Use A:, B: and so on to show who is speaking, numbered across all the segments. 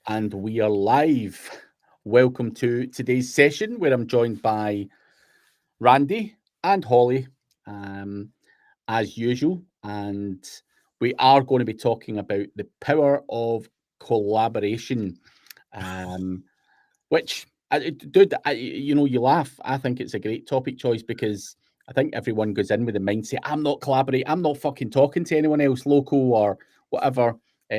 A: And we are live. Welcome to today's session where I'm joined by Randy and Holly, um, as usual. And we are going to be talking about the power of collaboration, um, which, dude, you laugh. I think it's a great topic choice because I think everyone goes in with the mindset, I'm not collaborating, I'm not fucking talking to anyone else, local or whatever.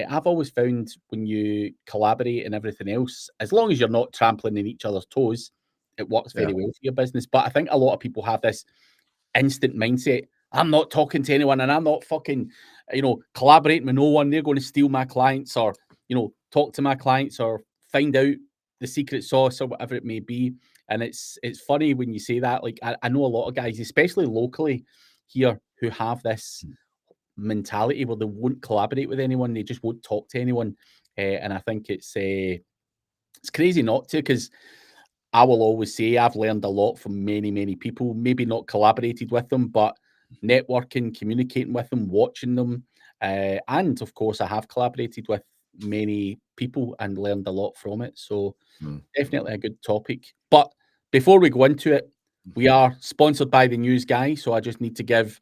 A: I've always found when you collaborate and everything else, as long as you're not trampling in each other's toes, it works
B: Yeah.
A: very well for your business. But I think a lot of people have this instant mindset. I'm not talking to anyone and I'm not fucking, collaborating with no one. They're going to steal my clients or, talk to my clients or find out the secret sauce or whatever it may be. And it's funny when you say that. Like I know a lot of guys, especially locally here, who have this mentality where they won't collaborate with anyone. They just won't talk to anyone. And I think it's crazy not to, because I will always say I've learned a lot from many, many people, maybe not collaborated with them, but networking, communicating with them, watching them. And of course, I have collaborated with many people and learned a lot from it. So definitely a good topic. But before we go into it, we are sponsored by the news guy. So I just need to give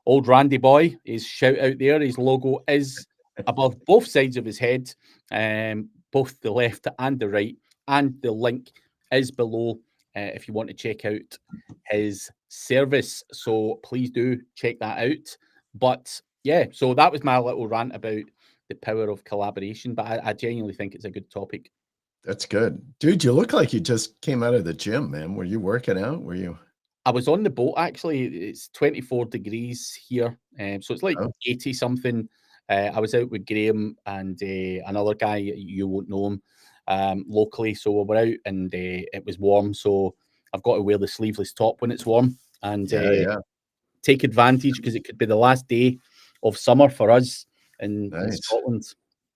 A: old Randy Boy his shout out there. His logo is above both sides of his head, both the left and the right. And the link is below if you want to check out his service. So please do check that out. But yeah, so that was my little rant about the power of collaboration. But I genuinely think it's a good topic.
B: That's good. Dude, you look like you just came out of the gym, man. Were you working out? Were you?
A: I was on the boat actually. It's 24 degrees here, so it's like
B: Oh,
A: 80 something. I was out with Graham and another guy, you won't know him, locally. So we were out and it was warm. So I've got to wear the sleeveless top when it's warm and
B: yeah.
A: take advantage because it could be the last day of summer for us in
B: Nice.
A: Scotland.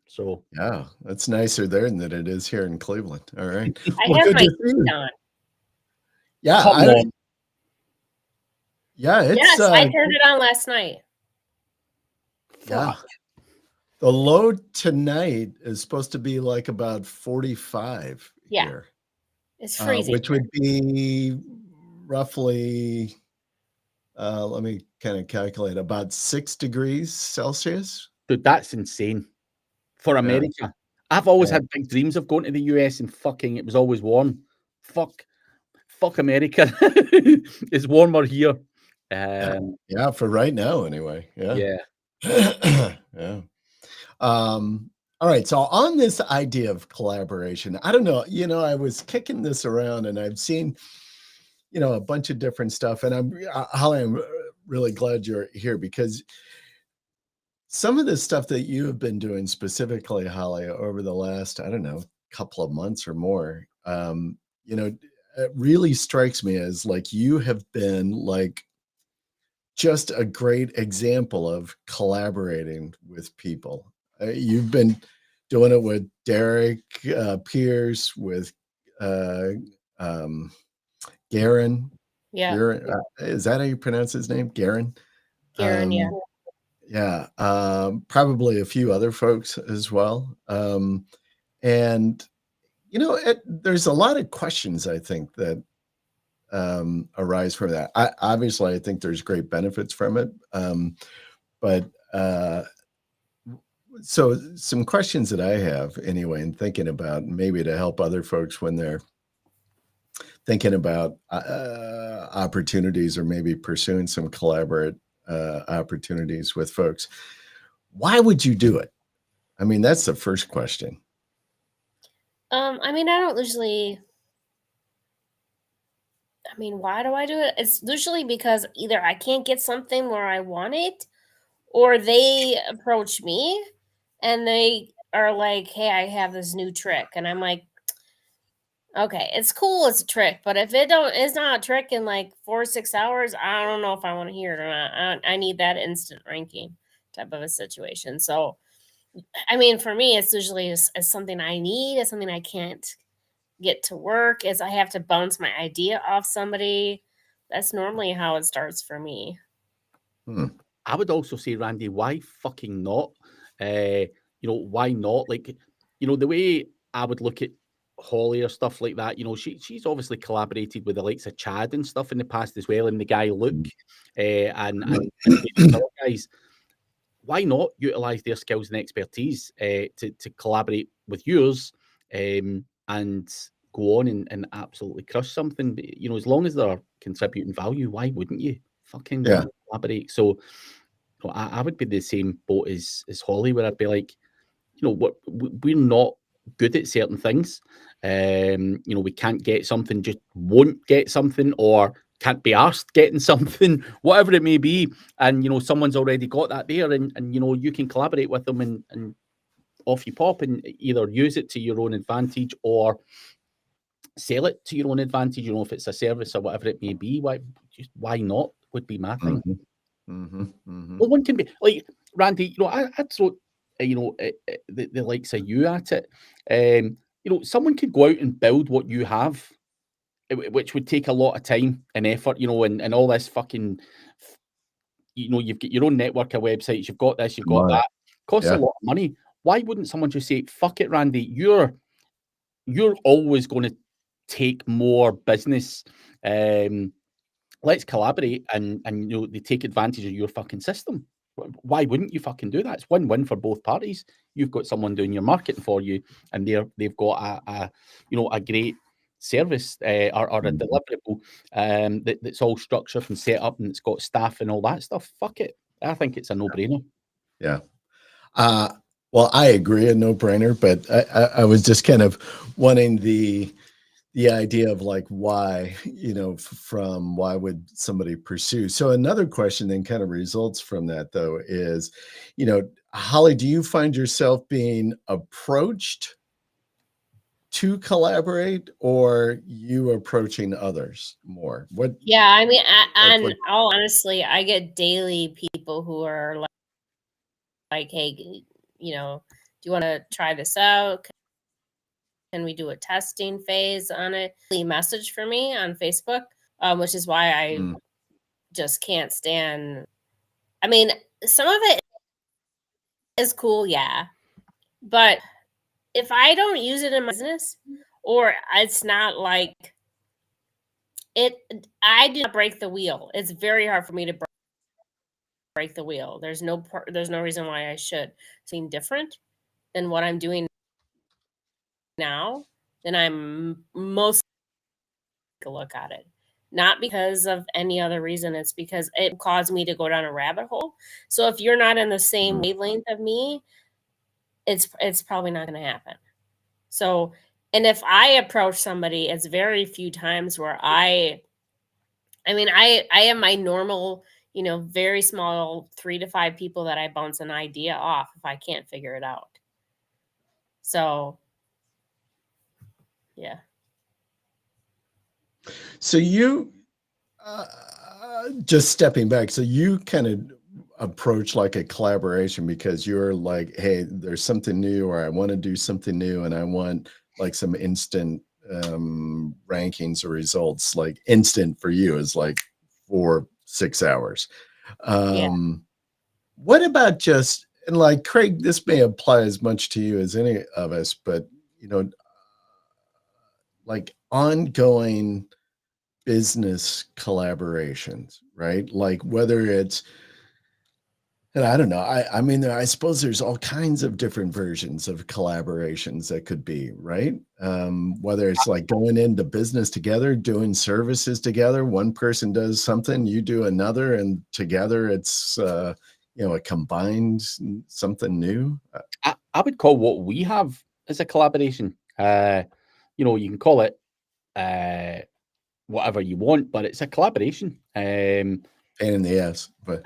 A: So
B: Yeah, that's nicer there than it is here in Cleveland. All right.
C: I
B: Well,
C: have
B: good
C: my
B: to see
C: heat
B: you.
C: on.
B: Yeah,
A: come on.
B: it's
C: Yes, I turned it on last night.
B: yeah.
A: Fuck.
B: The low tonight is supposed to be like about 45
C: Yeah.
B: here,
C: It's freezing.
B: which would be roughly, let me kind of calculate, about 6 degrees Celsius.
A: Dude, that's insane. For
B: Yeah.
A: America. I've always
B: Yeah.
A: had big dreams of going to the US and fucking it was always warm. Fuck America. It's warmer here.
B: Yeah, for right now anyway. Yeah.
A: Yeah.
B: Yeah. All right. So on this idea of collaboration, I don't know, I was kicking this around and I've seen, a bunch of different stuff. And Holly, I'm really glad you're here because some of the stuff that you have been doing specifically, Holly, over the last, I don't know, couple of months or more, it really strikes me as like you have been like just a great example of collaborating with people. You've been doing it with Derek Pierce, with Garen.
C: Yeah.
B: Garen, is that how you pronounce his name? Garen?
C: Karen, yeah.
B: Yeah. Probably a few other folks as well. And, there's a lot of questions, I think, that arise from that. Obviously, I think there's great benefits from it. But so some questions that I have anyway, and thinking about maybe to help other folks when they're thinking about opportunities or maybe pursuing some collaborate opportunities with folks. Why would you do it? I mean, that's the first question.
C: I don't usually. Why do I do it? It's usually because either I can't get something where I want it, or they approach me and they are like, "Hey, I have this new trick," and I'm like, "Okay, it's cool, it's a trick, but if it's not a trick in like 4 or 6 hours, I don't know if I want to hear it or not. I need that instant ranking type of a situation." So, for me, it's usually as something I need, as something I can't get to work, as I have to bounce my idea off somebody. That's normally how it starts for me.
A: I would also say, Randy, why fucking not? Why not? Like, you know, the way I would look at Holly or stuff like that, you know, she's obviously collaborated with the likes of Chad and stuff in the past as well, and the guy Luke, and various other guys. Why not utilize their skills and expertise to collaborate with yours, and go on and absolutely crush something? You know, as long as they're contributing value, why wouldn't you fucking collaborate? So, you know, I would be the same boat as Holly, where I'd be like, you know, we're not good at certain things. You know, we can't get something, just won't get something, or can't be asked getting something, whatever it may be. And, you know, someone's already got that there, and you know, you can collaborate with them and off you pop, and either use it to your own advantage or sell it to your own advantage. You know, if it's a service or whatever it may be, why not would be my thing. Well, one can be like, Randy, you know, I'd throw, you know, the likes of you at it. You know, someone could go out and build what you have, which would take a lot of time and effort, you know, and all this fucking, you know, you've got your own network of websites, you've got this, you've got that, costs a lot of money. Why wouldn't someone just say, fuck it, Randy, you're always going to take more business. Let's collaborate, and you know, they take advantage of your fucking system. Why wouldn't you fucking do that? It's win-win for both parties. You've got someone doing your marketing for you, and they've got a you know, a great service or a deliverable that's all structured and set up, and it's got staff and all that stuff. Fuck it. I think it's a no-brainer.
B: Yeah. Well, I agree, a no-brainer, but I was just kind of wanting the idea of like, why, you know, from why would somebody pursue? So another question then kind of results from that, though, is, you know, Holly, do you find yourself being approached to collaborate, or you approaching others more? What?
C: Yeah, I mean, and all honestly, I get daily people who are like, hey, you know, do you want to try this out? Can we do a testing phase on it? Message for me on Facebook, which is why I just can't stand. I mean, some of it is cool, yeah, but if I don't use it in my business, or it's not like it, I do not break the wheel. It's very hard for me to break the wheel. There's no reason why I should. Something different than what I'm doing now, then I'm most a look at it. Not because of any other reason. It's because it caused me to go down a rabbit hole. So if you're not in the same wavelength of me, it's probably not going to happen. So, and if I approach somebody, it's very few times where I mean, I have my normal, you know, very small 3 to 5 people that I bounce an idea off if I can't figure it out. So, yeah.
B: So you, just stepping back, so you kind of approach like a collaboration because you're like, hey, there's something new, or I want to do something new, and I want like some instant rankings or results. Like instant for you is like 4-6 hours. What about just, and like Craig, this may apply as much to you as any of us, but you know, like ongoing business collaborations, right? Like whether it's, and I don't know, I mean, I suppose there's all kinds of different versions of collaborations that could be, right? Whether it's like going into business together, doing services together, one person does something, you do another, and together it's, you know, a combined something new.
A: I would call what we have as a collaboration. You know, you can call it whatever you want, but it's a collaboration.
B: Pain in the ass, but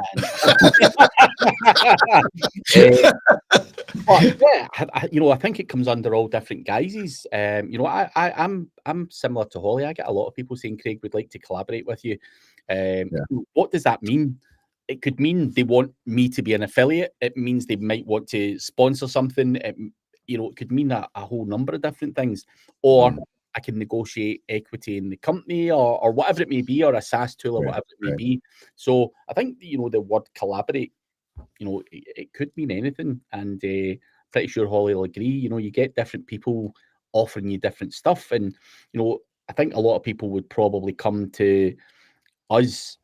A: but yeah, you know, I think it comes under all different guises. You know, I'm similar to Holly. I get a lot of people saying, Craig would like to collaborate with you. What does that mean? It could mean they want me to be an affiliate. It means they might want to sponsor something. You know, it could mean a whole number of different things. Or I can negotiate equity in the company, or whatever it may be, or a SaaS tool, or whatever it may be. So I think, you know, the word collaborate, you know, it could mean anything. And pretty sure Holly will agree. You get different people offering you different stuff, and I think a lot of people would probably come to us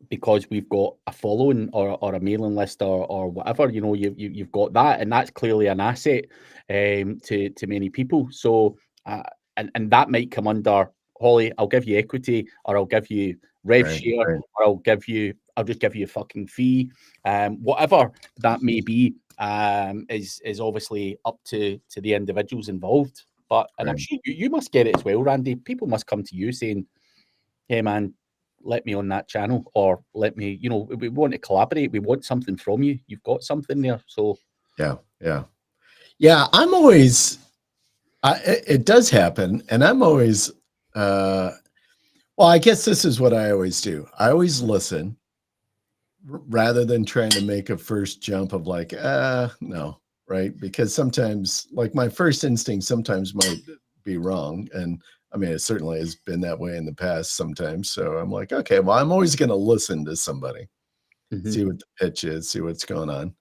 A: because we've got a following or a mailing list or whatever. You've got that, and that's clearly an asset to many people. So and that might come under, Holly, I'll give you equity, or I'll give you rev share, or I'll just give you a fucking fee. Whatever that may be is obviously up to the individuals involved. And I'm sure you must get it as well, Randy. People must come to you saying, hey man, let me on that channel, or let me, we want to collaborate. We want something from you. You've got something there. So
B: yeah. I'm always, it does happen. And I'm always, well, I guess this is what I always do. I always listen rather than trying to make a first jump of like, no, right? Because sometimes, like, my first instinct sometimes might be wrong. And I mean, it certainly has been that way in the past sometimes. So I'm like, okay, well, I'm always going to listen to somebody, see what the pitch is, see what's going on.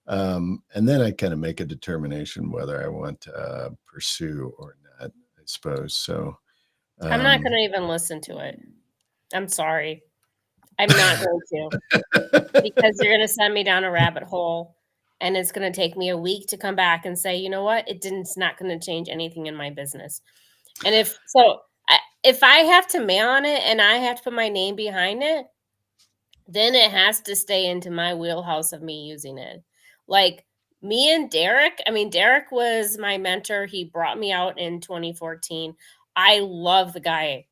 B: And then I kind of make a determination whether I want to pursue or not, I suppose. So
C: I'm not going to even listen to it. I'm sorry. I'm not going to, because you're going to send me down a rabbit hole, and it's going to take me a week to come back and say, you know what? It's not going to change anything in my business. And if I have to mail on it and I have to put my name behind it, then it has to stay into my wheelhouse of me using it. Like me and Derek, I mean, Derek was my mentor. He brought me out in 2014. I love the guy.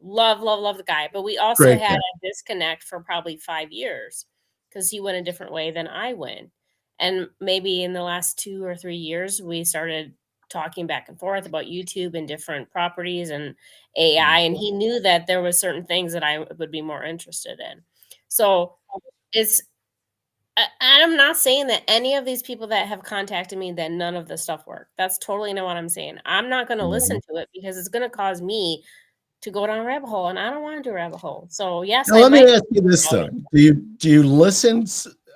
C: Love the guy. But we also had a disconnect for probably 5 years because he went a different way than I went. And maybe in the last 2 or 3 years, we started talking back and forth about YouTube and different properties and AI. And he knew that there was certain things that I would be more interested in. So I'm not saying that any of these people that have contacted me, that none of this stuff worked. That's totally not what I'm saying. I'm not going to listen to it because it's going to cause me to go down a rabbit hole, and I don't want to do a rabbit hole. So yes,
B: now, let me ask you this though: do you listen?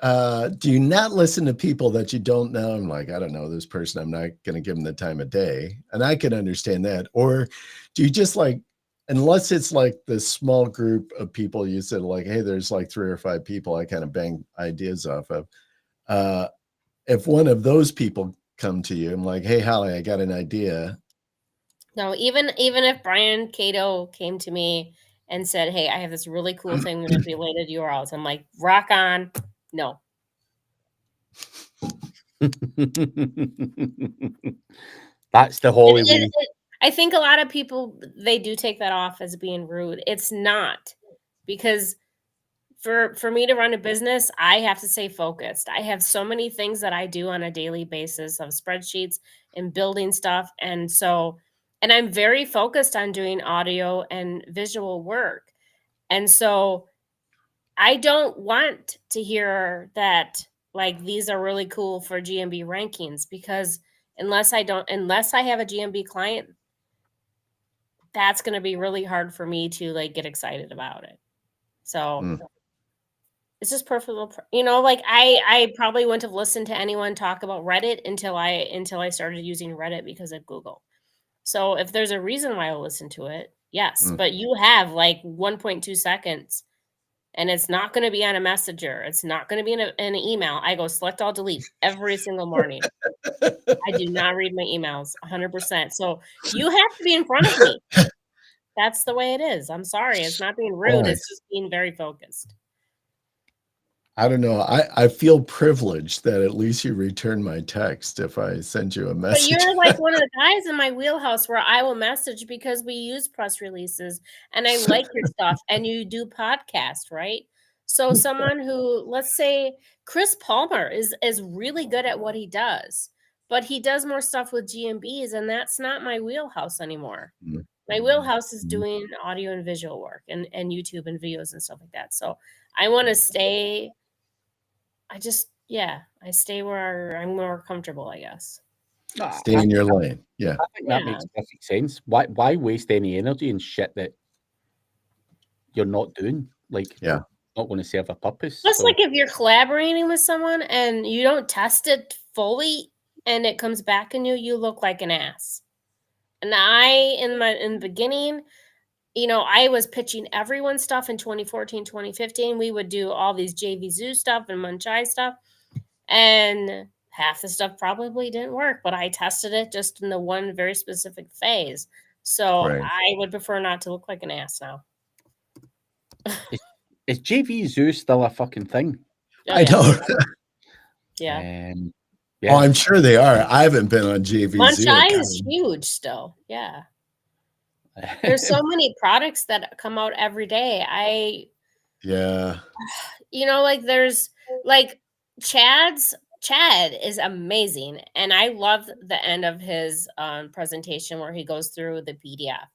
B: Do you not listen to people that you don't know? I'm like, I don't know this person. I'm not going to give them the time of day, and I can understand that. Or do you just like, unless it's like this small group of people, you said like, hey, there's like 3 or 5 people I kind of bang ideas off of. If one of those people come to you, I'm like, hey, Holly, I got an idea.
C: No, even if Brian Cato came to me and said, hey, I have this really cool thing with manipulated URLs, I'm like, rock on. No.
A: That's the Hollywood.
C: I think a lot of people, they do take that off as being rude. It's not, because for me to run a business, I have to stay focused. I have so many things that I do on a daily basis of spreadsheets and building stuff. And I'm very focused on doing audio and visual work. And so I don't want to hear that like these are really cool for GMB rankings, because unless I have a GMB client, that's going to be really hard for me to like get excited about it. So it's just perfect. Like I probably wouldn't have listened to anyone talk about Reddit until I started using Reddit because of Google. So if there's a reason why I'll listen to it, yes, but you have like 1.2 seconds, and it's not going to be on a messenger. It's not going to be in an email. I go select all delete every single morning. I do not read my emails 100%. So you have to be in front of me. That's the way it is. I'm sorry. It's not being rude. It's just being very focused.
B: I don't know. I feel privileged that at least you return my text if I send you a message.
C: But you're like one of the guys in my wheelhouse where I will message because we use press releases and I like your stuff, and you do podcasts, right? So someone who, let's say Chris Palmer is really good at what he does, but he does more stuff with GMBs, and that's not my wheelhouse anymore. My wheelhouse is doing audio and visual work and YouTube and videos and stuff like that. So I want to stay. I stay where I'm more comfortable, I guess.
B: Stay in your lane. Yeah.
A: I think that makes perfect sense. Why waste any energy in shit that you're not doing? Like, not going to serve a purpose.
C: Plus, like if you're collaborating with someone and you don't test it fully and it comes back in you, you look like an ass. And in the beginning, I was pitching everyone stuff in 2014, 2015. We would do all these JV Zoo stuff and Munchai stuff. And half the stuff probably didn't work, but I tested it just in the one very specific phase. So
B: Right.
C: I would prefer not to look like an ass now.
A: Is JV Zoo still a fucking thing?
C: Oh,
B: I
C: yeah.
B: know.
C: Yeah.
B: Oh, I'm sure they are. I haven't been on JV Zoo.
C: Munchai is huge still. Yeah. There's so many products that come out every day.
B: Yeah.
C: Like there's like Chad is amazing. And I love the end of his presentation where he goes through the PDF.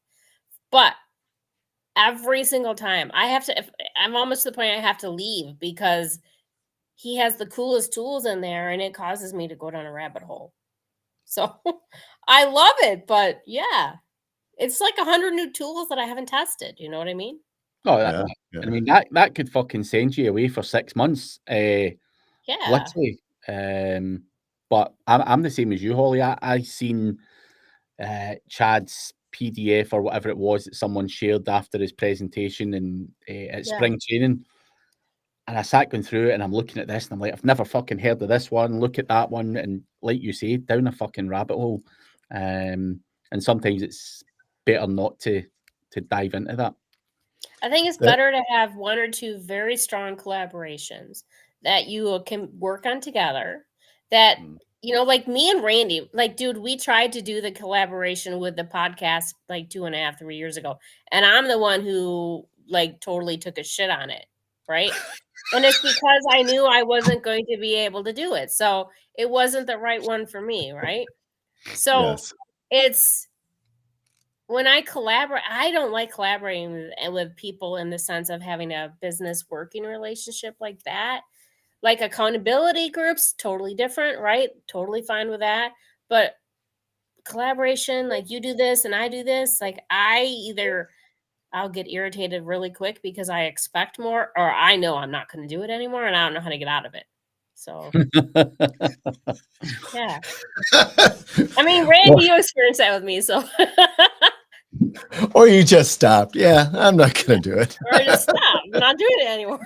C: But every single time I'm almost to the point I have to leave because he has the coolest tools in there and it causes me to go down a rabbit hole. So I love it, but yeah, it's like 100 new tools that I haven't tested. You know what I mean?
A: Oh,
B: Yeah.
A: I mean, that could fucking send you away for 6 months.
C: Yeah.
A: Literally. But I'm the same as you, Holly. I seen Chad's PDF or whatever it was that someone shared after his presentation and at spring training. And I sat going through it and I'm looking at this and I'm like, I've never fucking heard of this one. Look at that one. And like you say, down a fucking rabbit hole. And sometimes it's better not to dive into that.
C: I think it's better to have one or two very strong collaborations that you can work on together. That, like me and Randy, like, dude, we tried to do the collaboration with the podcast like 2.5, 3 years ago. And I'm the one who like totally took a shit on it. Right. And it's because I knew I wasn't going to be able to do it. So it wasn't the right one for me. Right. So it's when I collaborate, I don't like collaborating with people in the sense of having a business working relationship like that. Like accountability groups, totally different, right? Totally fine with that. But collaboration, like you do this and I do this, like I'll get irritated really quick because I expect more, or I know I'm not going to do it anymore and I don't know how to get out of it. So, yeah. I mean, Randy, you experienced that with me, so.
B: Or you just stopped. Yeah, I'm not going to do it.
C: Or I just stopped. I'm not doing it anymore.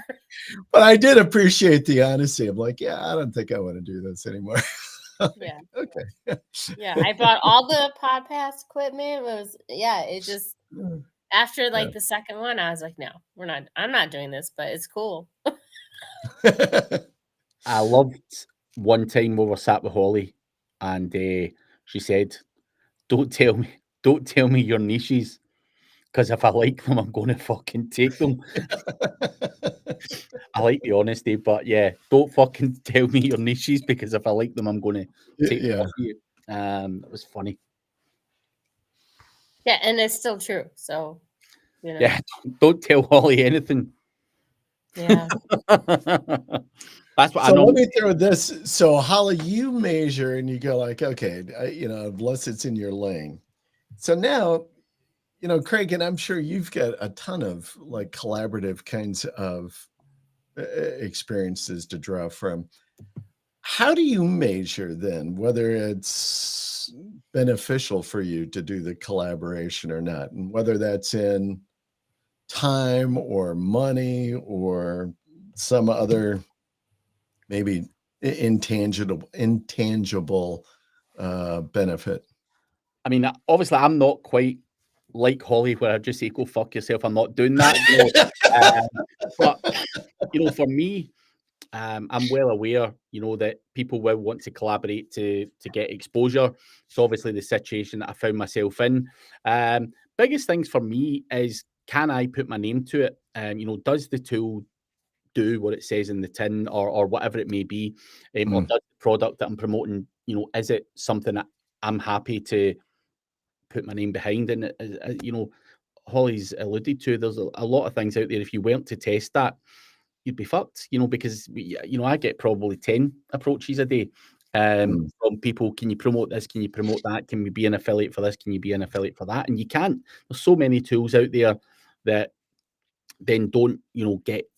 B: But I did appreciate the honesty. I'm like, yeah, I don't think I want to do this anymore.
C: Yeah.
B: Okay.
C: Yeah, I bought all the podcast equipment. It just after like the second one, I was like, no, I'm not doing this, but it's cool.
A: I loved one time we were sat with Holly and she said, don't tell me your niches, because if I like them, I'm going to fucking take them. I like the honesty, but yeah, don't fucking tell me your niches, because if I like them, I'm going to take them off you. It was funny.
C: Yeah, and it's still true. So,
A: yeah, don't tell Holly anything.
C: Yeah.
A: That's what
B: so let me throw this. So Holly, you measure and you go like, okay, unless it's in your lane. So now, Craig, and I'm sure you've got a ton of like collaborative kinds of experiences to draw from. How do you measure then whether it's beneficial for you to do the collaboration or not, and whether that's in time or money or some other maybe intangible benefit? I
A: mean, obviously, I'm not quite like Holly, where I just say, "Go fuck yourself." I'm not doing that. But for me, I'm well aware, that people will want to collaborate to get exposure. It's obviously the situation that I found myself in. Biggest things for me is, can I put my name to it? Does the tool do what it says in the tin, or whatever it may be, or does the product that I'm promoting, is it something that I'm happy to put my name behind? And Holly's alluded to, there's a lot of things out there. If you weren't to test that, you'd be fucked, because I get probably 10 approaches a day from people. Can you promote this? Can you promote that? Can we be an affiliate for this? Can you be an affiliate for that? And you can't. There's so many tools out there that then don't, get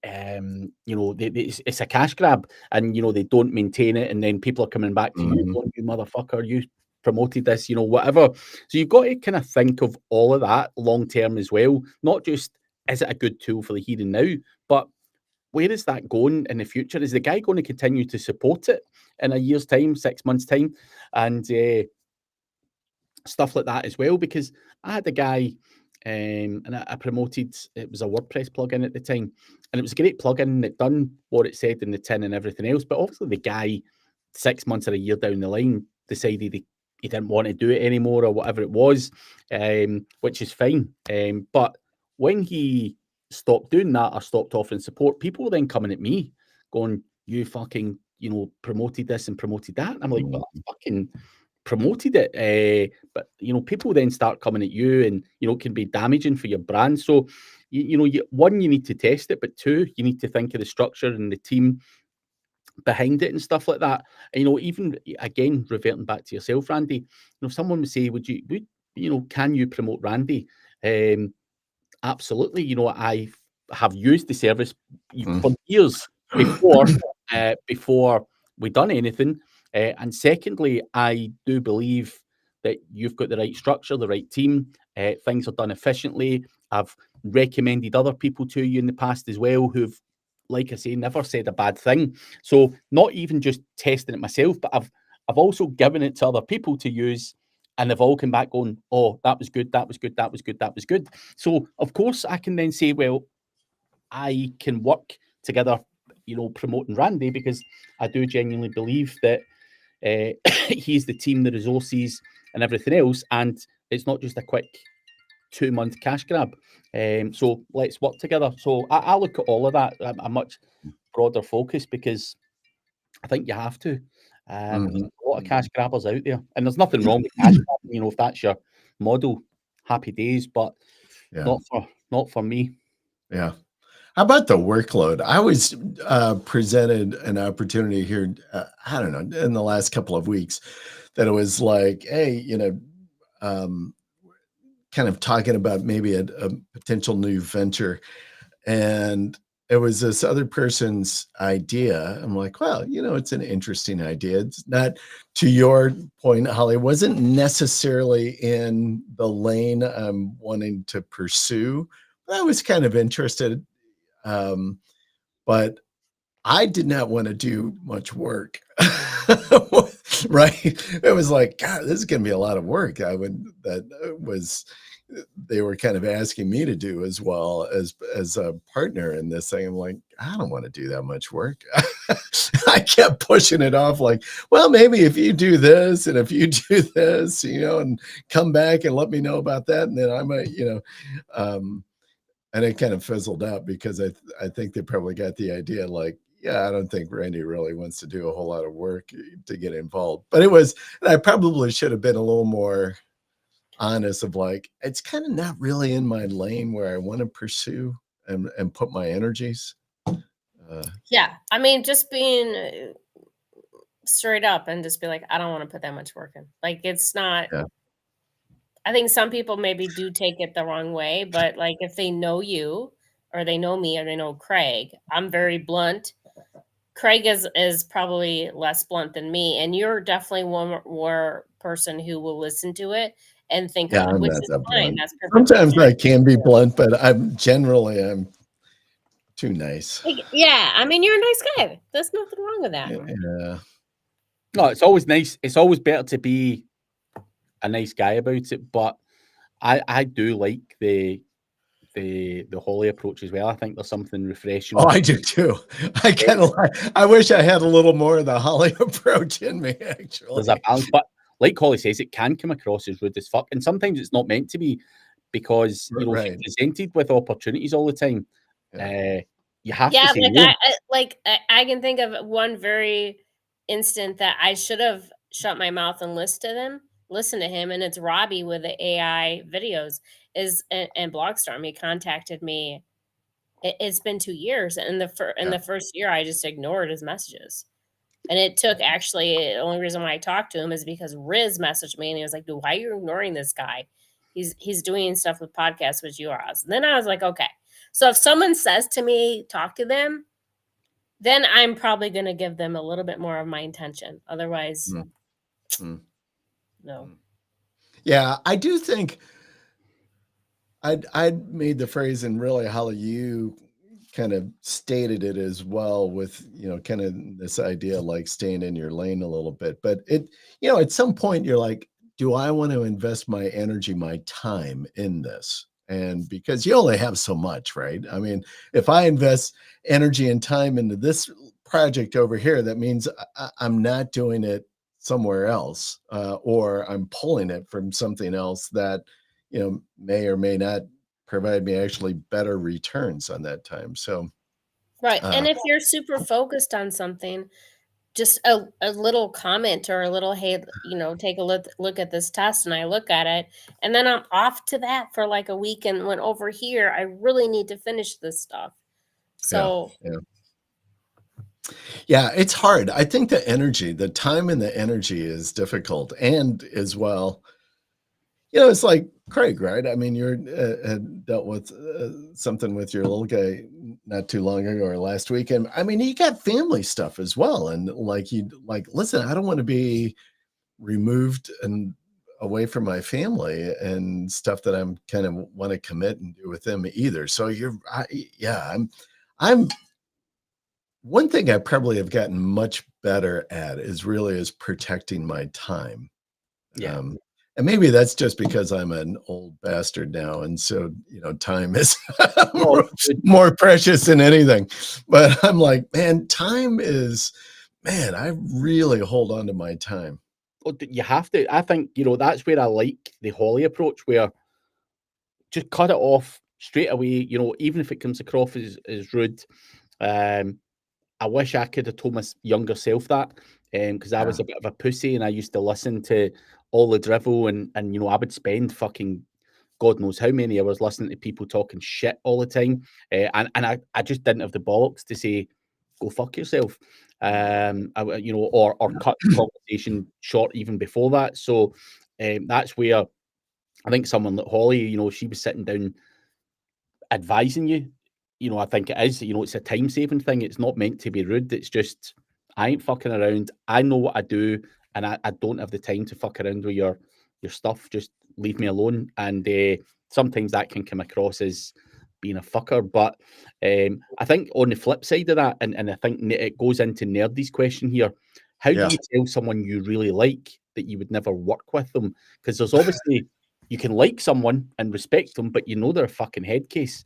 A: it's a cash grab, and they don't maintain it, and then people are coming back to you, going, you motherfucker, you promoted this, whatever. So you've got to kind of think of all of that long term as well, not just is it a good tool for the here and now, but where is that going in the future? Is the guy going to continue to support it in a year's time, 6 months' time, and stuff like that as well? Because I had a guy, and I promoted, it was a WordPress plugin at the time, and it was a great plugin that done what it said in the tin and everything else. But obviously, the guy 6 months or a year down the line decided he didn't want to do it anymore or whatever it was, which is fine. But when he stopped doing that or stopped offering support, people were then coming at me going, you fucking, promoted this and promoted that. And I'm like, well, I fucking promoted it. But, people then start coming at you, and, it can be damaging for your brand. So, one, you need to test it, but two, you need to think of the structure and the team behind it and stuff like that. And, even again, reverting back to yourself, Randy, someone would say, can you promote Randy? Absolutely. I have used the service for years before we done anything. And secondly, I do believe that you've got the right structure, the right team. Things are done efficiently. I've recommended other people to you in the past as well who've, like I say, never said a bad thing. So not even just testing it myself, but I've also given it to other people to use, and they've all come back going, oh, that was good, that was good, that was good, that was good. So of course I can then say, well, I can work together, promoting Randy, because I do genuinely believe that he's the team, the resources and everything else. And it's not just a quick 2-month cash grab. So let's work together. So I look at all of that a much broader focus, because I think you have to. There's a lot of cash grabbers out there, and there's nothing wrong with cash grabbing. If that's your model, happy days. But not for me.
B: Yeah. How about the workload? I was presented an opportunity here, I don't know, in the last couple of weeks, that it was like, hey, kind of talking about maybe a potential new venture. And it was this other person's idea. I'm like, well, it's an interesting idea. It's not, to your point, Holly, it wasn't necessarily in the lane I'm wanting to pursue, but I was kind of interested. But I did not want to do much work. Right? It was like, God, this is going to be a lot of work. They were kind of asking me to do as well as a partner in this thing. I'm like, I don't want to do that much work. I kept pushing it off, like, well, maybe if you do this and if you do this, and come back and let me know about that, and then I might, and it kind of fizzled out, because I think they probably got the idea, like, yeah, I don't think Randy really wants to do a whole lot of work to get involved. But I probably should have been a little more honest of, like, it's kind of not really in my lane where I want to pursue and put my energies.
C: Yeah. I mean, just being straight up and just be like, I don't want to put that much work in. Like, it's not, I think some people maybe do take it the wrong way, but like, if they know you, or they know me, or they know Craig, I'm very blunt. Craig is probably less blunt than me, and you're definitely one more person who will listen to it and think,
B: I'm
C: which
B: not
C: is
B: that
C: fine.
B: blunt.
C: That's perfectly
B: Sometimes
C: fine.
B: I can be blunt, but I'm too nice.
C: Yeah, I mean, you're a nice guy. There's nothing wrong with that.
B: Yeah.
A: No, it's always nice. It's always better to be a nice guy about it. But I do like the Holly approach as well. I think there's something refreshing.
B: Oh, I do too. I wish I had a little more of the Holly approach in me, actually.
A: There's a balance, but like Holly says, it can come across as rude as fuck, and sometimes it's not meant to be, because if you're presented with opportunities all the time, you have to say no.
C: I can think of one very instant that I should have shut my mouth and listened to him, and it's Robbie with the AI videos and Blogstorm. He contacted me. It's been 2 years, and the first year I just ignored his messages. And it took, actually, the only reason why I talked to him is because Riz messaged me, and he was like, dude, why are you ignoring this guy? He's doing stuff with podcasts with yours. And then I was like, okay. So if someone says to me, talk to them, then I'm probably going to give them a little bit more of my intention. Otherwise, no.
B: Yeah, I do think I'd made the phrase, and really, Holly, you kind of stated it as well with, kind of this idea like staying in your lane a little bit. But at some point you're like, do I want to invest my energy, my time in this? And because you only have so much, right? I mean, if I invest energy and time into this project over here, that means I'm not doing it somewhere else, or I'm pulling it from something else that, may or may not provide me actually better returns on that time. So,
C: Right. And if you're super focused on something, just a little comment or a little, hey, take a look at this test, and I look at it, and then I'm off to that for like a week, and when over here, I really need to finish this stuff. So
B: yeah, it's hard. I think the time and the energy is difficult, and as well, it's like Craig, right? I mean, you're had dealt with something with your little guy not too long ago or last weekend. I mean, you got family stuff as well, and listen, I don't want to be removed and away from my family and stuff that I'm kind of want to commit and do with them either. So I'm one thing I probably have gotten much better at is protecting my time.
A: Yeah.
B: And maybe that's just because I'm an old bastard now, and so time is more precious than anything. But I'm like, man, I really hold on to my time.
A: Well, you have to. I think that's where I like the Holly approach, where just cut it off straight away. Even if it comes across as rude. I wish I could have told my younger self that, because I was a bit of a pussy and I used to listen to all the drivel, and I would spend fucking God knows how many hours listening to people talking shit all the time, and I just didn't have the bollocks to say, go fuck yourself, or cut the conversation short even before that. So that's where I think someone like Holly, she was sitting down advising you. I think it is, it's a time saving thing. It's not meant to be rude. It's just, I ain't fucking around. I know what I do, and I don't have the time to fuck around with your stuff. Just leave me alone. And sometimes that can come across as being a fucker. But I think on the flip side of that, and I think it goes into Nerdy's question here, how do you tell someone you really like that you would never work with them? Because there's obviously, you can like someone and respect them, but they're a fucking head case.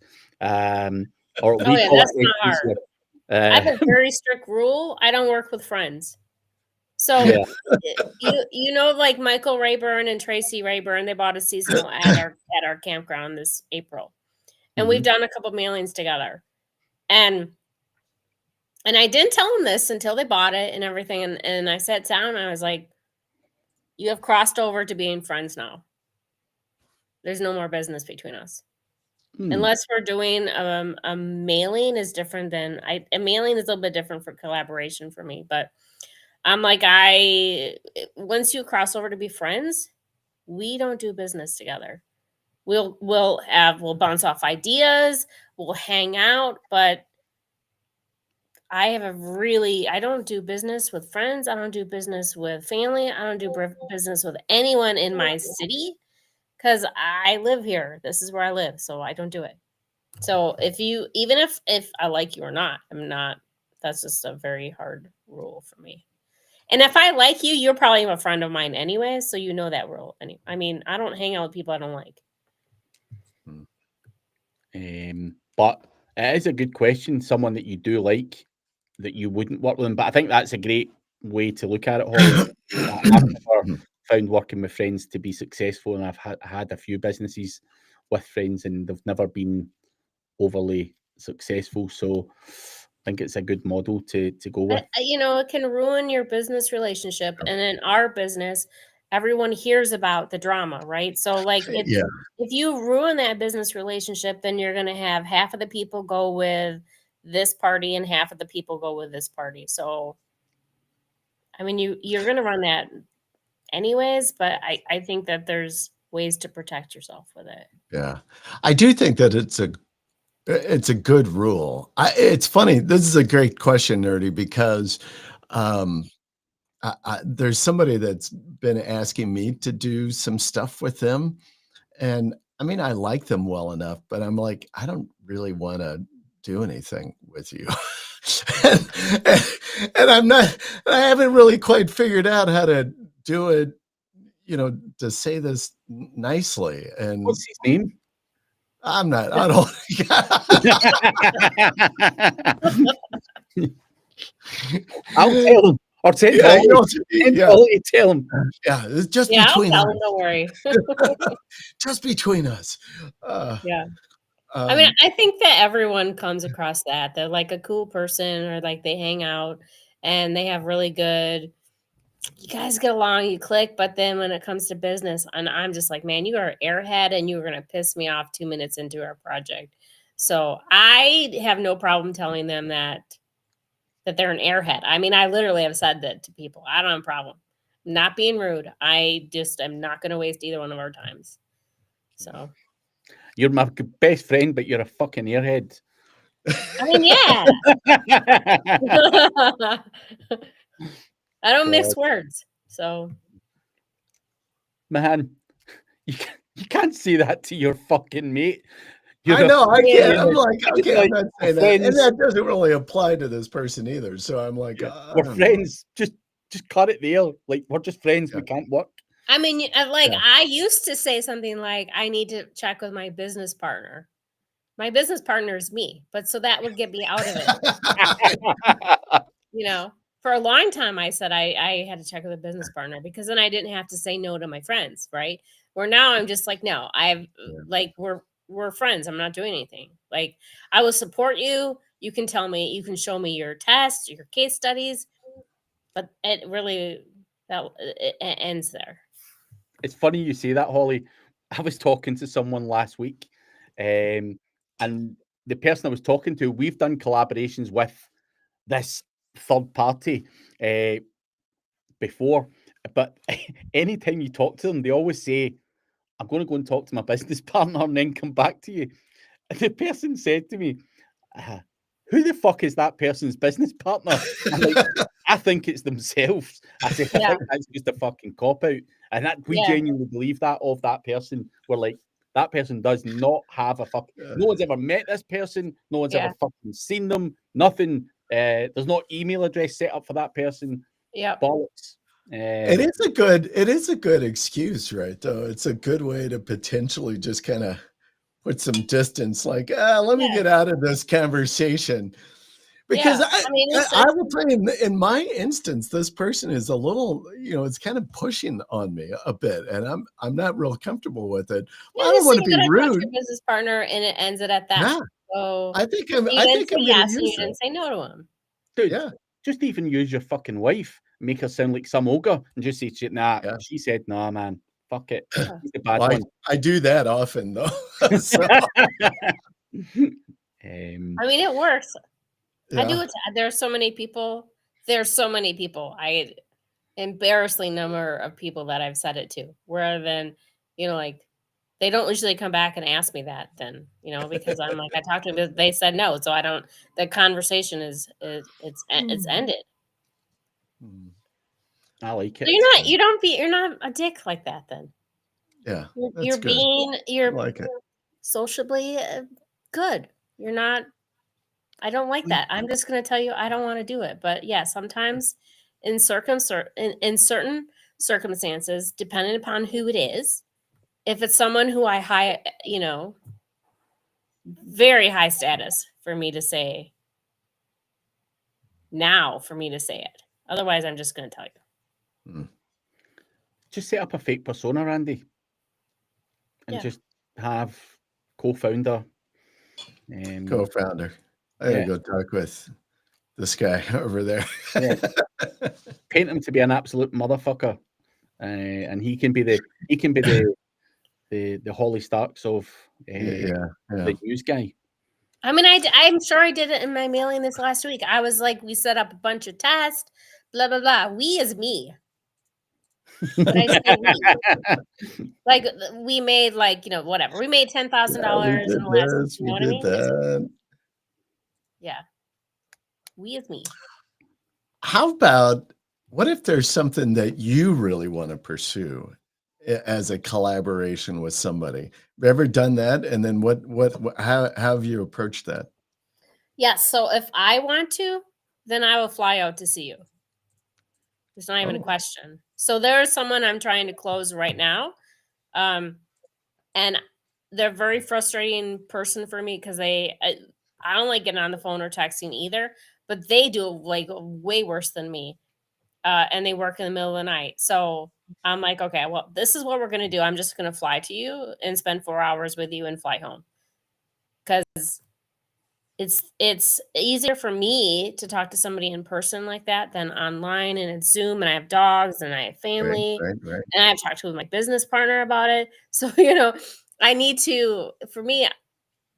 A: Or
C: that's not hard. I have a very strict rule. I don't work with friends. So like Michael Rayburn and Tracy Rayburn, they bought a seasonal at our campground this April, and we've done a couple mailings together. And I didn't tell them this until they bought it and everything. And I sat down and I was like, you have crossed over to being friends now. There's no more business between us. Unless we're doing a mailing is different than a mailing is a little bit different for collaboration for me. But I'm like, once you cross over to be friends, we don't do business together. We'll bounce off ideas, we'll hang out, but I don't do business with friends. I don't do business with family. I don't do business with anyone in my city because I live here. This is where I live. So I don't do it. So even if I like you or not, I'm not, that's just a very hard rule for me. And if I like you, you're probably a friend of mine anyway. So you know that rule. I mean, I don't hang out with people I don't like.
A: But it is a good question. Someone that you do like, that you wouldn't work with them. But I think that's a great way to look at it, Holly. I've never found working with friends to be successful, and I've had a few businesses with friends, and they've never been overly successful. So I think it's a good model to go with.
C: It can ruin your business relationship. And in our business, everyone hears about the drama, right? So like if you ruin that business relationship, then you're going to have half of the people go with this party and half of the people go with this party. So, I mean, you're going to run that anyways, but I think that there's ways to protect yourself with it.
B: Yeah. I do think that it's It's a good rule. It's funny. This is a great question, Nerdy, because there's somebody that's been asking me to do some stuff with them. And I mean, I like them well enough, but I'm like, I don't really want to do anything with you. and I haven't really quite figured out how to do it, to say this nicely. And
A: What's his name?
B: I don't.
A: I'll tell him. Or send
B: Yeah,
A: Holly to tell him.
B: Yeah, it's just
C: Yeah, I'll
B: between
C: tell
B: us.
C: them, don't worry.
B: Just between us.
C: Yeah. I mean, I think that everyone comes across that. They're like a cool person, or like they hang out and they have really good, you guys get along, you click, but then when it comes to business, and I'm just like, man, you are an airhead and you're going to piss me off 2 minutes into our project. So I have no problem telling them that they're an airhead. I mean, I literally have said that to people. I don't have a problem. I'm not being rude. I just am not going to waste either one of our times. So
A: You're my best friend, but you're a fucking airhead.
C: I mean, yeah. I don't mix words. So
A: Man, you can't say that to your fucking mate.
B: I know, I can't. I'm like, okay, I'm
A: like,
B: not saying that. And that doesn't really apply to this person either. So I'm like,
A: we're friends. Just cut it there. Like, we're just friends. We can't work.
C: I mean, I used to say something like, I need to check with my business partner. My business partner is me, but so that would get me out of it. For a long time, I said I had to check with a business partner, because then I didn't have to say no to my friends, right? Where now I'm just like, no, we're friends. I'm not doing anything. Like, I will support you. You can tell me, you can show me your tests, your case studies, but it really, it ends there.
A: It's funny you say that, Holly. I was talking to someone last week, and the person I was talking to, we've done collaborations with this third party before, but anytime you talk to them, they always say, I'm going to go and talk to my business partner and then come back to you. And the person said to me, who the fuck is that person's business partner? I'm like, I think it's themselves. I said, I think that's just a fucking cop out. And that we genuinely believe that of that person. We're like, that person does not have a fuck. No one's ever met this person. No one's ever fucking seen them. Nothing. There's no email address set up for that person.
C: Yeah.
A: Bollocks.
B: It is a good excuse, right? Though it's a good way to potentially just kind of put some distance, like, let me get out of this conversation. Because I will tell you, in my instance, this person is a little, it's kind of pushing on me a bit, and I'm not real comfortable with it. Well, I don't want to be rude.
C: Your business partner, and it ends it at that.
B: Yeah.
C: So
B: I think I'm going to use
C: you didn't say no to him.
A: Dude, just even use your fucking wife, make her sound like some ogre, and just say, nah, she said, nah, man, fuck it. He's the bad one.
B: I do that often, though.
C: I mean, it works. I do it. There's so many people. I embarrassing number of people that I've said it to. Rather than, like, they don't usually come back and ask me that. Then, because I'm like, I talked to them, they said no, so I don't. The conversation is it's ended.
A: I like it.
C: So you're not a dick like that. Then, you're
B: like it.
C: Sociably good. You're not. I don't like that. I'm just going to tell you, I don't want to do it. But yeah, sometimes in certain circumstances, depending upon who it is, if it's someone who I very high status for me to say it. Otherwise, I'm just going to tell you.
A: Just set up a fake persona, Randy, and just have co-founder.
B: Co-founder. I gotta go talk with this guy over there.
A: Paint him to be an absolute motherfucker, and he can be the Holly Starks of the news guy.
C: I mean, I'm sure I did it in my mailing this last week. I was like, we set up a bunch of tests, blah blah blah. We is me. But I say we. Like, we made, like, whatever. We made
B: Yeah,
C: $10,000
B: we
C: in
B: did
C: the last,
B: this,
C: you
B: we
C: know what I
B: did
C: mean? It's
B: that.
C: yeah. We is me.
B: How about what if there's something that you really want to pursue as a collaboration with somebody? Have you ever done that? And then how have you approached that?
C: Yes, so if I want to, then I will fly out to see you. It's not even a
B: Oh,
C: question. So there's someone I'm trying to close right now. Um, and they're a very frustrating person for me because I don't like getting on the phone or texting either, but they do like way worse than me. And they work in the middle of the night. So I'm like, okay, well, this is what we're gonna do. I'm just gonna fly to you and spend 4 hours with you and fly home. Because it's easier for me to talk to somebody in person like that than online, and it's Zoom, and I have dogs and I have
B: right,
C: family,
B: right, right.
C: and I have talked to my business partner about it. So, I need to for me,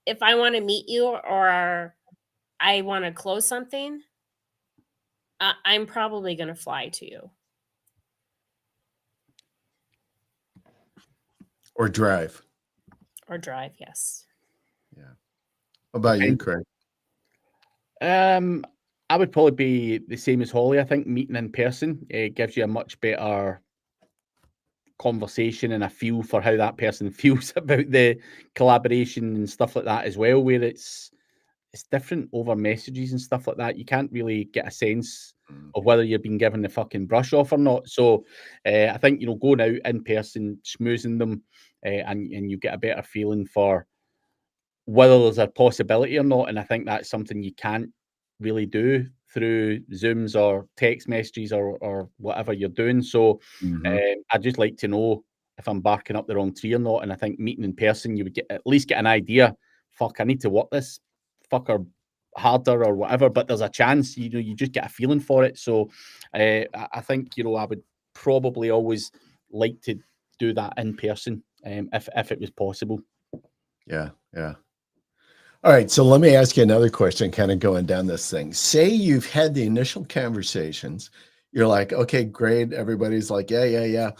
C: if I wanna meet you or I wanna close something, I'm probably gonna fly to you
B: Or drive.
C: or drive, yes.
B: Yeah. What about you,
A: Depends.
B: Craig?
A: I would probably be the same as Holly. I think meeting in person gives you a much better conversation and a feel for how that person feels about the collaboration and stuff like that as well, where it's different over messages and stuff like that. You can't really get a sense
B: Mm,
A: of whether you're being given the fucking brush off or not. So I think going out in person, schmoozing them, and you get a better feeling for whether there's a possibility or not. And I think that's something you can't really do through Zooms or text messages or whatever you're doing. So
B: mhm.
A: I'd just like to know if I'm barking up the wrong tree or not. And I think meeting in person, you would at least get an idea. Fuck, I need to work this fucker harder or whatever. But there's a chance, you just get a feeling for it. So I think I would probably always like to do that in person if it was possible.
B: Yeah, yeah. All right, so let me ask you another question, kind of going down this thing. Say you've had the initial conversations, you're like, okay, great. Everybody's like, yeah, yeah, yeah.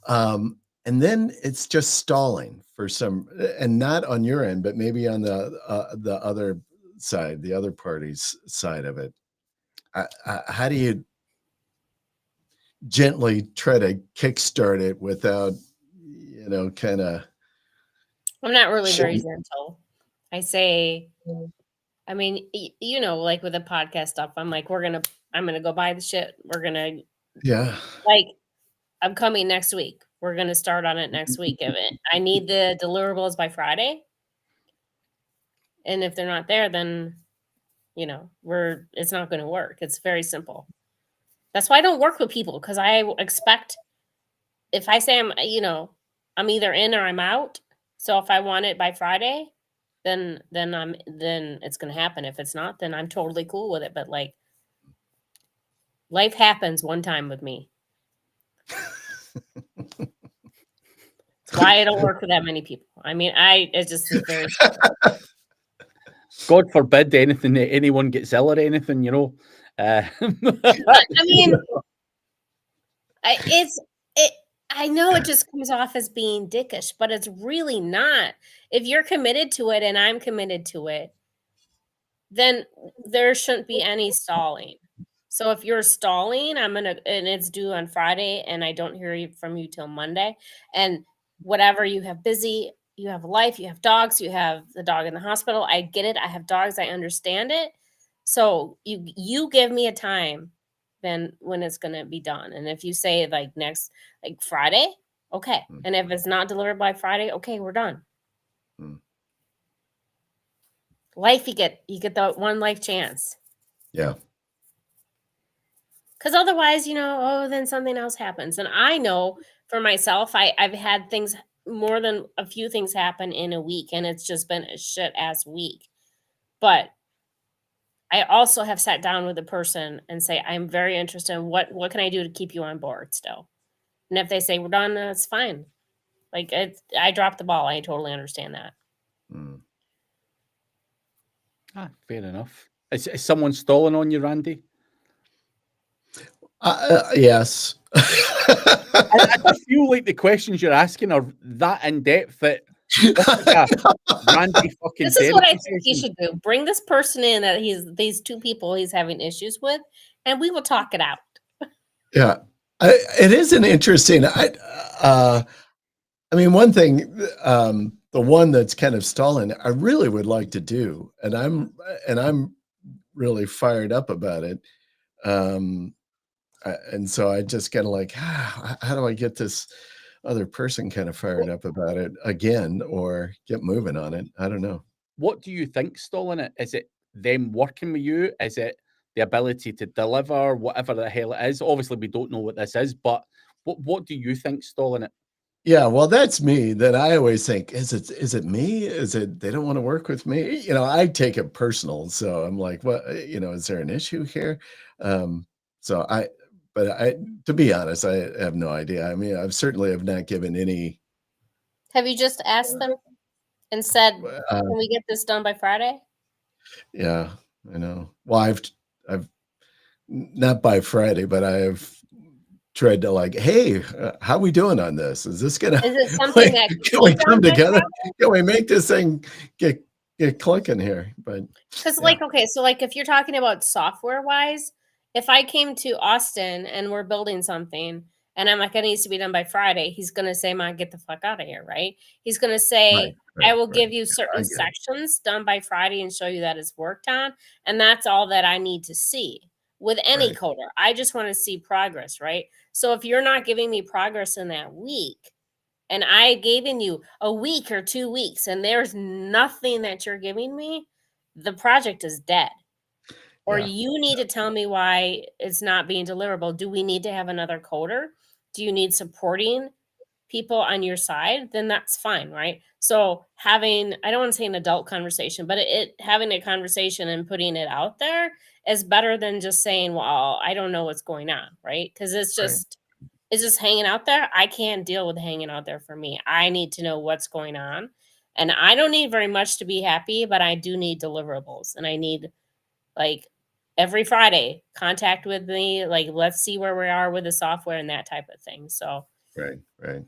B: And then it's just stalling for some, and not on your end, but maybe on the other side, the other party's side of it. How do you gently try to kickstart it without, kind of
C: I'm not really very
B: shitting?
C: gentle. I say, I mean, like with the podcast stuff, I'm like, I'm gonna go buy the shit. We're gonna
B: Yeah.
C: like, I'm coming next week. We're gonna start on it next week. I need the deliverables by Friday, and if they're not there, then it's not gonna work. It's very simple. That's why I don't work with people because I expect if I say I'm either in or I'm out. So if I want it by Friday, then it's gonna happen. If it's not, then I'm totally cool with it. But like life happens one time with me. That's why I don't work with that many people. I mean, it's just very simple.
A: God forbid anyone gets ill or anything.
C: I mean, I it's it I know it just comes off as being dickish, but it's really not. If you're committed to it and I'm committed to it, then there shouldn't be any stalling. So if you're stalling, and it's due on Friday and I don't hear from you till Monday, and whatever you have busy, you have a life, you have dogs, you have the dog in the hospital. I get it. I have dogs, I understand it. So you give me a time then when it's gonna be done. And if you say like Friday, okay.
B: Mm,
C: And if it's not delivered by Friday, okay, we're done.
B: mm.
C: Life you get the one life chance.
B: Yeah.
C: Because otherwise, then something else happens. And I know for myself, I've had things more than a few things happen in a week, and it's just been a shit ass week. But I also have sat down with a person and say, I'm very interested in what can I do to keep you on board still? And if they say we're done, that's fine. Like I dropped the ball. I totally understand that.
B: Mm.
A: Fair enough. Is someone stalling on you, Randy?
B: Yes.
A: I feel like the questions you're asking are that in depth that this is a randy fucking
C: This is what I
A: therapy
C: think he
A: session.
C: should do. Bring this person in that these two people he's having issues with, and we will talk it out.
B: Yeah. It is an interesting. I mean, one thing, the one that's kind of stalling, I really would like to do, and I'm really fired up about it. And so I just kind of like, how do I get this other person kind of fired up about it again, or get moving on it? I don't know.
A: What do you think's stalling it? Is it them working with you? Is it the ability to deliver whatever the hell it is? Obviously, we don't know what this is, but what do you think's stalling it?
B: Yeah, well, that's me. That I always think, is it me? Is it they don't want to work with me? I take it personal. So I'm like, what, is there an issue here? So but to be honest, I have no idea. I mean, I've certainly have not given any.
C: Have you just asked them and said,
B: Uh,
C: "Can we get this done by Friday?"
B: yeah, I know. Well, I've not by Friday, but I have tried to like, hey, how we doing on this? Is this gonna
C: Is it something
B: like,
C: that
B: can
C: can
B: we
C: be done
B: come
C: by
B: together?
C: Friday?
B: Can we make this thing get clicking here? But
C: Because,
B: yeah,
C: okay, so if you're talking about software wise, if I came to Austin and we're building something and I'm like, it needs to be done by Friday, he's going to say, "Man, get the fuck out of here," right? He's going to
B: right,
C: say, "I
B: right,
C: will
B: right.
C: give you
B: I
C: certain
B: get it.
C: sections done by Friday and show you that it's worked on." And that's all that I need to see with any
B: Right,
C: coder. I just want to see progress, right? So if you're not giving me progress in that week, and I given you a week or 2 weeks and there's nothing that you're giving me, the project is dead. Or
B: yeah,
C: you need to tell me why it's not being deliverable. Do we need to have another coder? Do you need supporting people on your side? Then that's fine, right? So having, I don't want to say an adult conversation, but having a conversation and putting it out there is better than just saying, "Well, I don't know what's going on," right? Because
B: right,
C: it's just hanging out there. I can't deal with hanging out there for me. I need to know what's going on. And I don't need very much to be happy, but I do need deliverables. And I need, like, every Friday contact with me. Like, let's see where we are with the software and that type of thing. So,
B: right, right.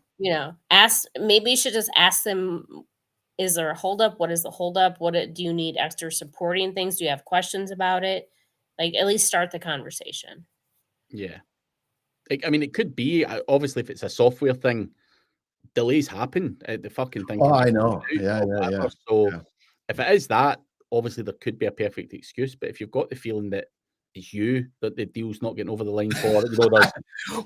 C: maybe you should just ask them, is there a holdup? What is the holdup? Do you need extra supporting things? Do you have questions about it? Like, at least start the conversation.
A: Yeah. Like, I mean, it could be obviously if it's a software thing, delays happen. The fucking thing
B: Oh,
A: can
B: I
A: change
B: know.
A: out
B: Yeah,
A: or
B: yeah, yeah,
A: whatever. So
B: yeah,
A: if it is that, obviously there could be a perfect excuse. But if you've got the feeling that it's you that the deal's not getting over the line for, there's
B: well,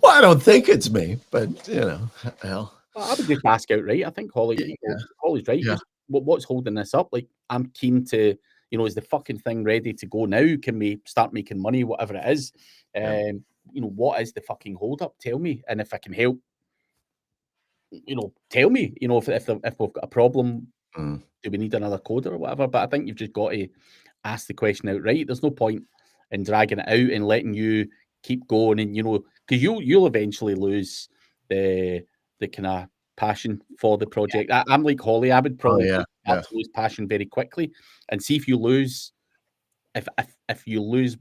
B: I don't think it's me, but hell,
A: well, I would just ask outright. I think
B: yeah,
A: Holly's right.
B: yeah,
A: Just what's holding this up? Like, I'm keen to, is the fucking thing ready to go now? Can we start making money? Whatever it is,
B: yeah,
A: what is the fucking hold up? Tell me, and if I can help, tell me. If we've got a problem,
B: mm,
A: do we need another coder or whatever? But I think you've just got to ask the question outright. There's no point in dragging it out and letting you keep going, and because you'll eventually lose the kind of passion for the project. I'm like Holly. I would
B: oh
A: probably
B: yeah,
A: start
B: yeah,
A: to lose passion very quickly, and see if you lose. If you lose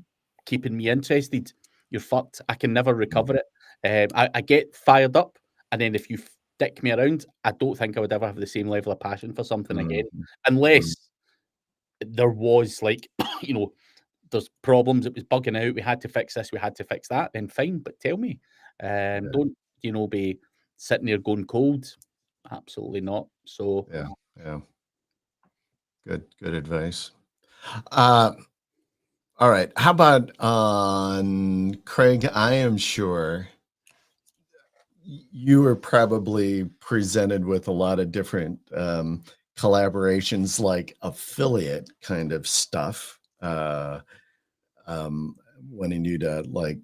A: keeping me interested, you're fucked. I can never recover it. I get fired up, and then if you dick me around, I don't think I would ever have the same level of passion for something again,
B: mm, mm,
A: unless there was like, there's problems. It was bugging out. We had to fix this. We had to fix that. Then fine, but tell me.
B: yeah,
A: Don't be sitting there going cold. Absolutely not. So
B: yeah, yeah. Good advice. Uh, all right. How about on Craig? I am sure you were probably presented with a lot of different collaborations, like affiliate kind of stuff, um, wanting you to like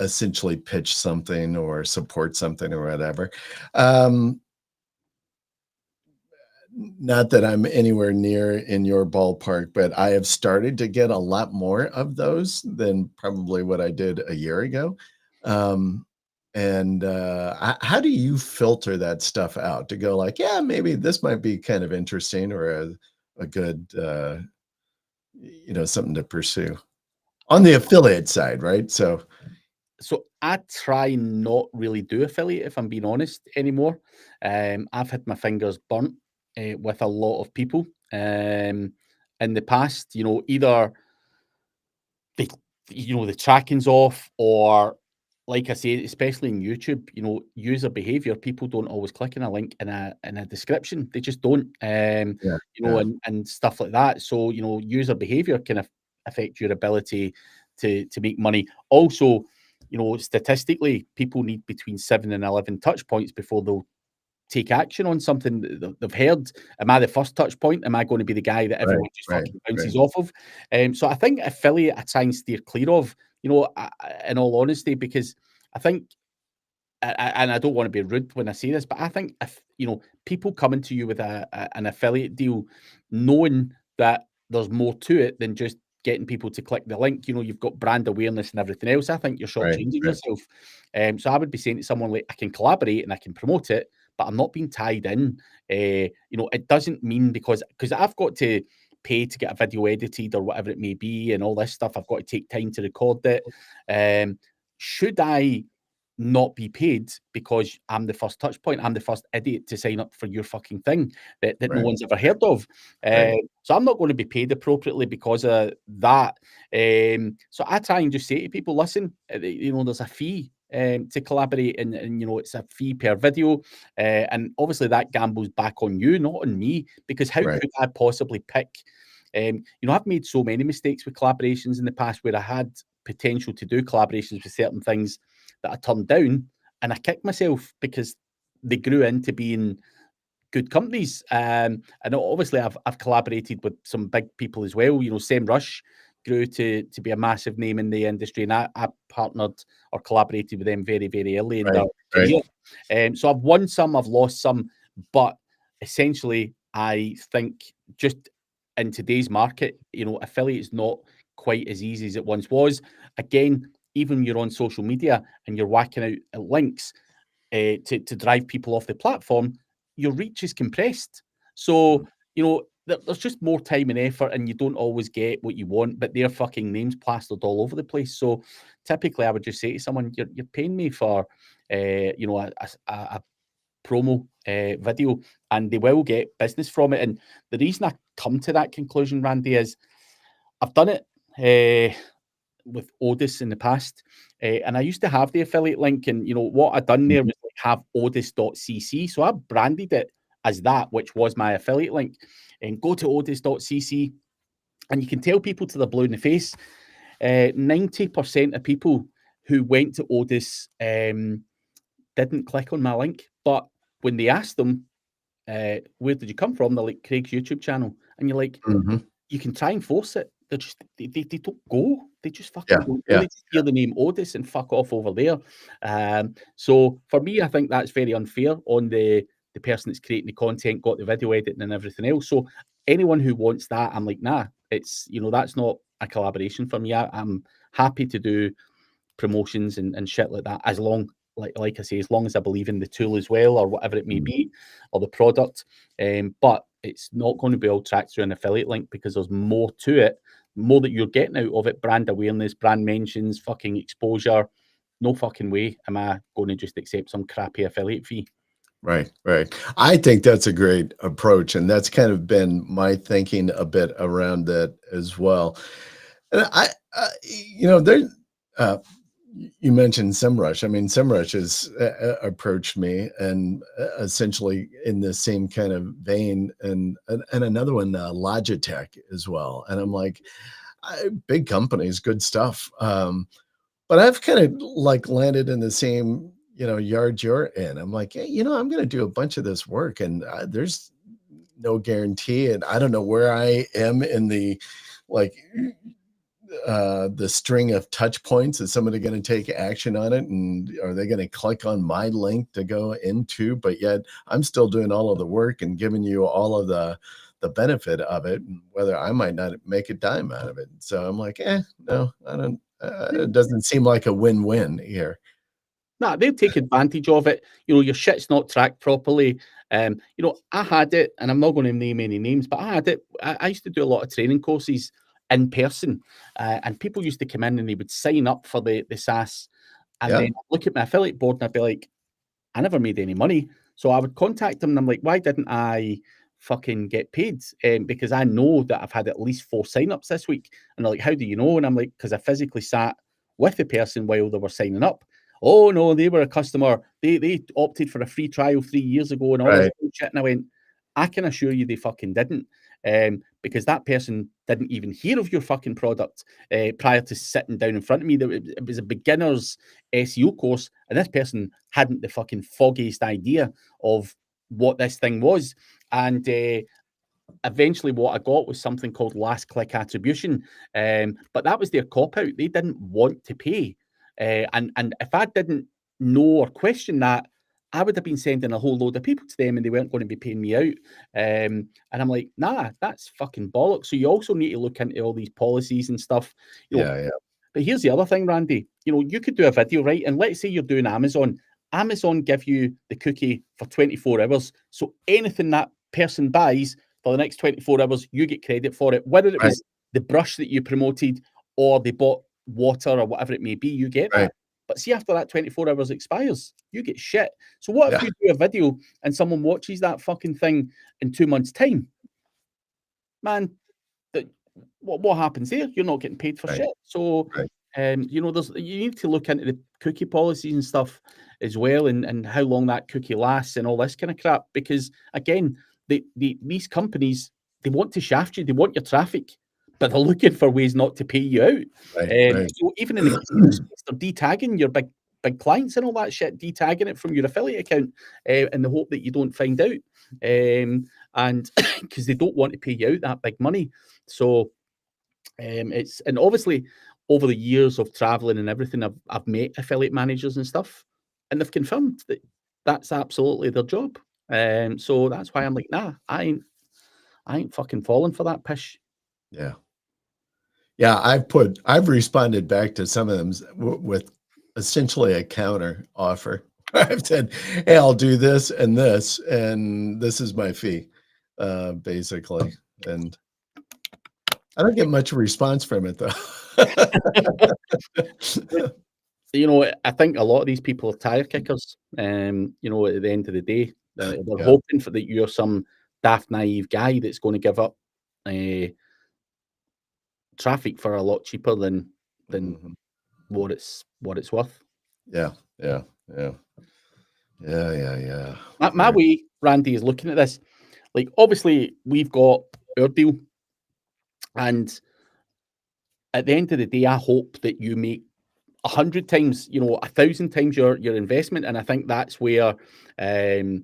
B: essentially pitch something or support something or whatever. Um, Not that I'm anywhere near in your ballpark, but I have started to get a lot more of those than probably what I did a year ago. Um, and how do you filter that stuff out to go like, yeah, maybe this might be kind of interesting or a good, something to pursue on the affiliate side, right? So,
A: So I try not really do affiliate, if I'm being honest, anymore. I've had my fingers burnt with a lot of people in the past. Either the the tracking's off, or like I say, especially in YouTube, user behavior. People don't always click on a link in a description. They just don't.
B: Yeah, yeah,
A: And stuff like that. So user behavior can affect your ability to make money. Also, statistically, people need between 7 and 11 touch points before they'll take action on something that they've heard. Am I the first touch point? Am I going to be the guy that everyone
B: right,
A: just
B: right,
A: fucking
B: right,
A: bounces off of? So I think affiliate I try and steer clear of, in all honesty, because I think, and I don't want to be rude when I say this, but I think if people coming to you with an affiliate deal, knowing that there's more to it than just getting people to click the link, you've got brand awareness and everything else. I think you're
B: right,
A: shortchanging
B: right,
A: yourself. So I would be saying to someone like, I can collaborate and I can promote it, but I'm not being tied in. It doesn't mean because I've got to pay to get a video edited or whatever it may be, and all this stuff. I've got to take time to record it. Should I not be paid because I'm the first touch point? I'm the first idiot to sign up for your fucking thing that no
B: right,
A: one's ever heard of.
B: right,
A: So I'm not going to be paid appropriately because of that. So I try and just say to people, listen, there's a fee to collaborate, and it's a fee per video. And obviously that gambles back on you, not on me, because how
B: right,
A: could I possibly pick? I've made so many mistakes with collaborations in the past where I had potential to do collaborations with certain things that I turned down, and I kicked myself because they grew into being good companies. And obviously, I've collaborated with some big people as well. SEMrush grew to be a massive name in the industry, and I partnered or collaborated with them very, very early in their
B: right, right,
A: career. So I've won some, I've lost some, but essentially, I think just in today's market, affiliate is not quite as easy as it once was. Again, even when you're on social media and you're whacking out links to drive people off the platform, your reach is compressed. So,
B: mm,
A: there's just more time and effort, and you don't always get what you want, but their fucking names plastered all over the place. So typically I would just say to someone, you're paying me for, a promo video, and they will get business from it. And the reason I come to that conclusion, Randy, is I've done it with Otis in the past, and I used to have the affiliate link, and what I done there
B: mhm,
A: was like have otis.cc, so I branded it as that, which was my affiliate link, and go to otis.cc, and you can tell people to the blue in the face. 90% of people who went to Otis didn't click on my link, but when they asked them, where did you come from? They're like, Craig's YouTube channel. And you're like,
B: mhm.
A: you can try and force it. They don't go. They just fucking
B: Yeah,
A: don't go.
B: yeah,
A: They just hear the name Otis and fuck off over there. So for me, I think that's very unfair on the person that's creating the content, got the video editing and everything else. So anyone who wants that, I'm like, nah, it's that's not a collaboration for me. I'm happy to do promotions and shit like that, as long like I say, as long as I believe in the tool as well, or whatever it may
B: mm,
A: be, or the product. But it's not going to be all tracked through an affiliate link, because there's more to it, more that you're getting out of it. Brand awareness, brand mentions, fucking exposure. No fucking way am I going to just accept some crappy affiliate fee.
B: right, right. I think that's a great approach, and that's kind of been my thinking a bit around that as well. And there, uh, you mentioned SEMrush. I mean, SEMrush has approached me, and essentially in the same kind of vein, and another one, Logitech as well. And I'm like, big companies, good stuff. But I've kind of like landed in the same, yard you're in. I'm like, hey, I'm going to do a bunch of this work, and there's no guarantee, and I don't know where I am in like the string of touch points. Is somebody going to take action on it, and are they going to click on my link to go into? But yet I'm still doing all of the work and giving you all of the benefit of it, and whether I might not make a dime out of it. So I'm like, no, I don't. It doesn't seem like a win-win here.
A: Nah, they'll take advantage of it. Your shit's not tracked properly. I had it, and I'm not going to name any names, but I had it. I used to do a lot of training courses in person, and people used to come in and they would sign up for the SaaS And
B: Yeah.
A: then I'd look at my affiliate board and I'd be like, I never made any money. So I would contact them and I'm like, why didn't I fucking get paid? Because I know that I've had at least 4 signups this week. And they're like, how do you know? And I'm like, because I physically sat with the person while they were signing up. Oh no, they were a customer. They opted for a free trial 3 years ago and all this
B: Right.
A: bullshit. And I went, I can assure you they fucking didn't. Because that person didn't even hear of your fucking product prior to sitting down in front of me. It was a beginner's SEO course, and this person hadn't the fucking foggiest idea of what this thing was. And eventually what I got was something called last click attribution. But that was their cop out. They didn't want to pay. And if I didn't know or question that, I would have been sending a whole load of people to them and they weren't going to be paying me out. And I'm like, nah, that's fucking bollocks. So you also need to look into all these policies and stuff. You know,
B: Yeah.
A: but here's the other thing, Randy. You know, you could do a video, right? And let's say you're doing Amazon. Amazon give you the cookie for 24 hours. So anything that person buys for the next 24 hours, you get credit for it. Whether it was the brush that you promoted or they bought water or whatever it may be, you get that. But see, after that 24 hours expires, you get shit. So what if you do a video and someone watches that fucking thing in 2 months' time? Man, what happens there? You're not getting paid for shit. So, you know, you need to look into the cookie policies and stuff as well, and how long that cookie lasts and all this kind of crap. Because again, these companies, they want to shaft you, they want your traffic, but they're looking for ways not to pay you out. So even in the space, they're de-tagging your big clients and all that shit, de-tagging it from your affiliate account in the hope that you don't find out. And because they don't want to pay you out that big money. So it's, and obviously over the years of traveling and everything, I've met affiliate managers and stuff, and they've confirmed that that's absolutely their job. So that's why I'm like, nah, I ain't fucking falling for that pish.
B: Yeah, I've responded back to some of them with essentially a counter offer. I've said, hey, I'll do this, and this is my fee, basically. And I don't get much response from it, though.
A: You know, I think a lot of these people are tire kickers. You know, at the end of the day, they're hoping for that you're some daft, naive guy that's going to give up traffic for a lot cheaper than what it's worth. My way, Randy, is looking at this. Like, obviously, we've got our deal, and at the end of the day, I hope that you make 100 times, you know, 1,000 times your investment, and I think that's where the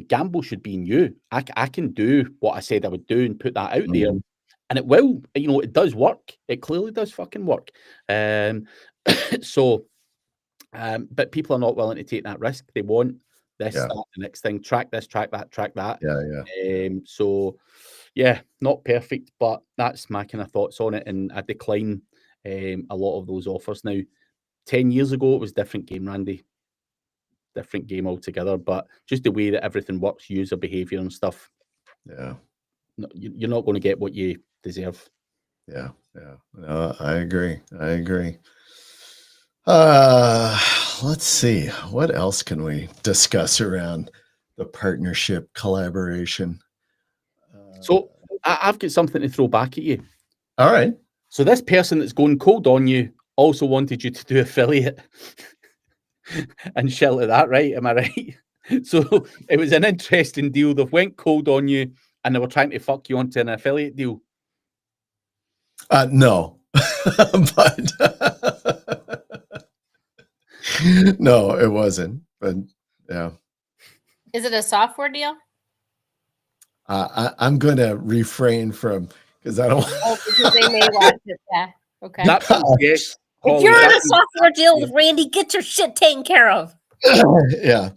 A: gamble should be in you. I can do what I said I would do and put that out there, and it will. You know, it does work. It clearly does fucking work. So, but people are not willing to take that risk. They want this, that, the next thing. Track this, track that, track that. So, yeah, not perfect, but that's my kind of thoughts on it, and I decline a lot of those offers now. 10 years ago, it was a different game, Randy. Different game altogether, but just the way that everything works, user behavior and stuff. You're not going to get what you deserve.
B: No, I agree. Let's see. What else can we discuss around the partnership collaboration?
A: So I've got something to throw back at you.
B: All right.
A: So this person that's going cold on you also wanted you to do affiliate and shit like that, right? Am I right? So it was an interesting deal. They went cold on you and they were trying to fuck you onto an affiliate deal.
B: No, but no, it wasn't. But yeah.
C: Is it a software deal?
B: I'm going to refrain from, because I don't.
C: Oh, because they may watch it. Yeah. Okay.
A: Yes.
C: If you're in a software deal with Randy, get your shit taken care of.
B: Yeah.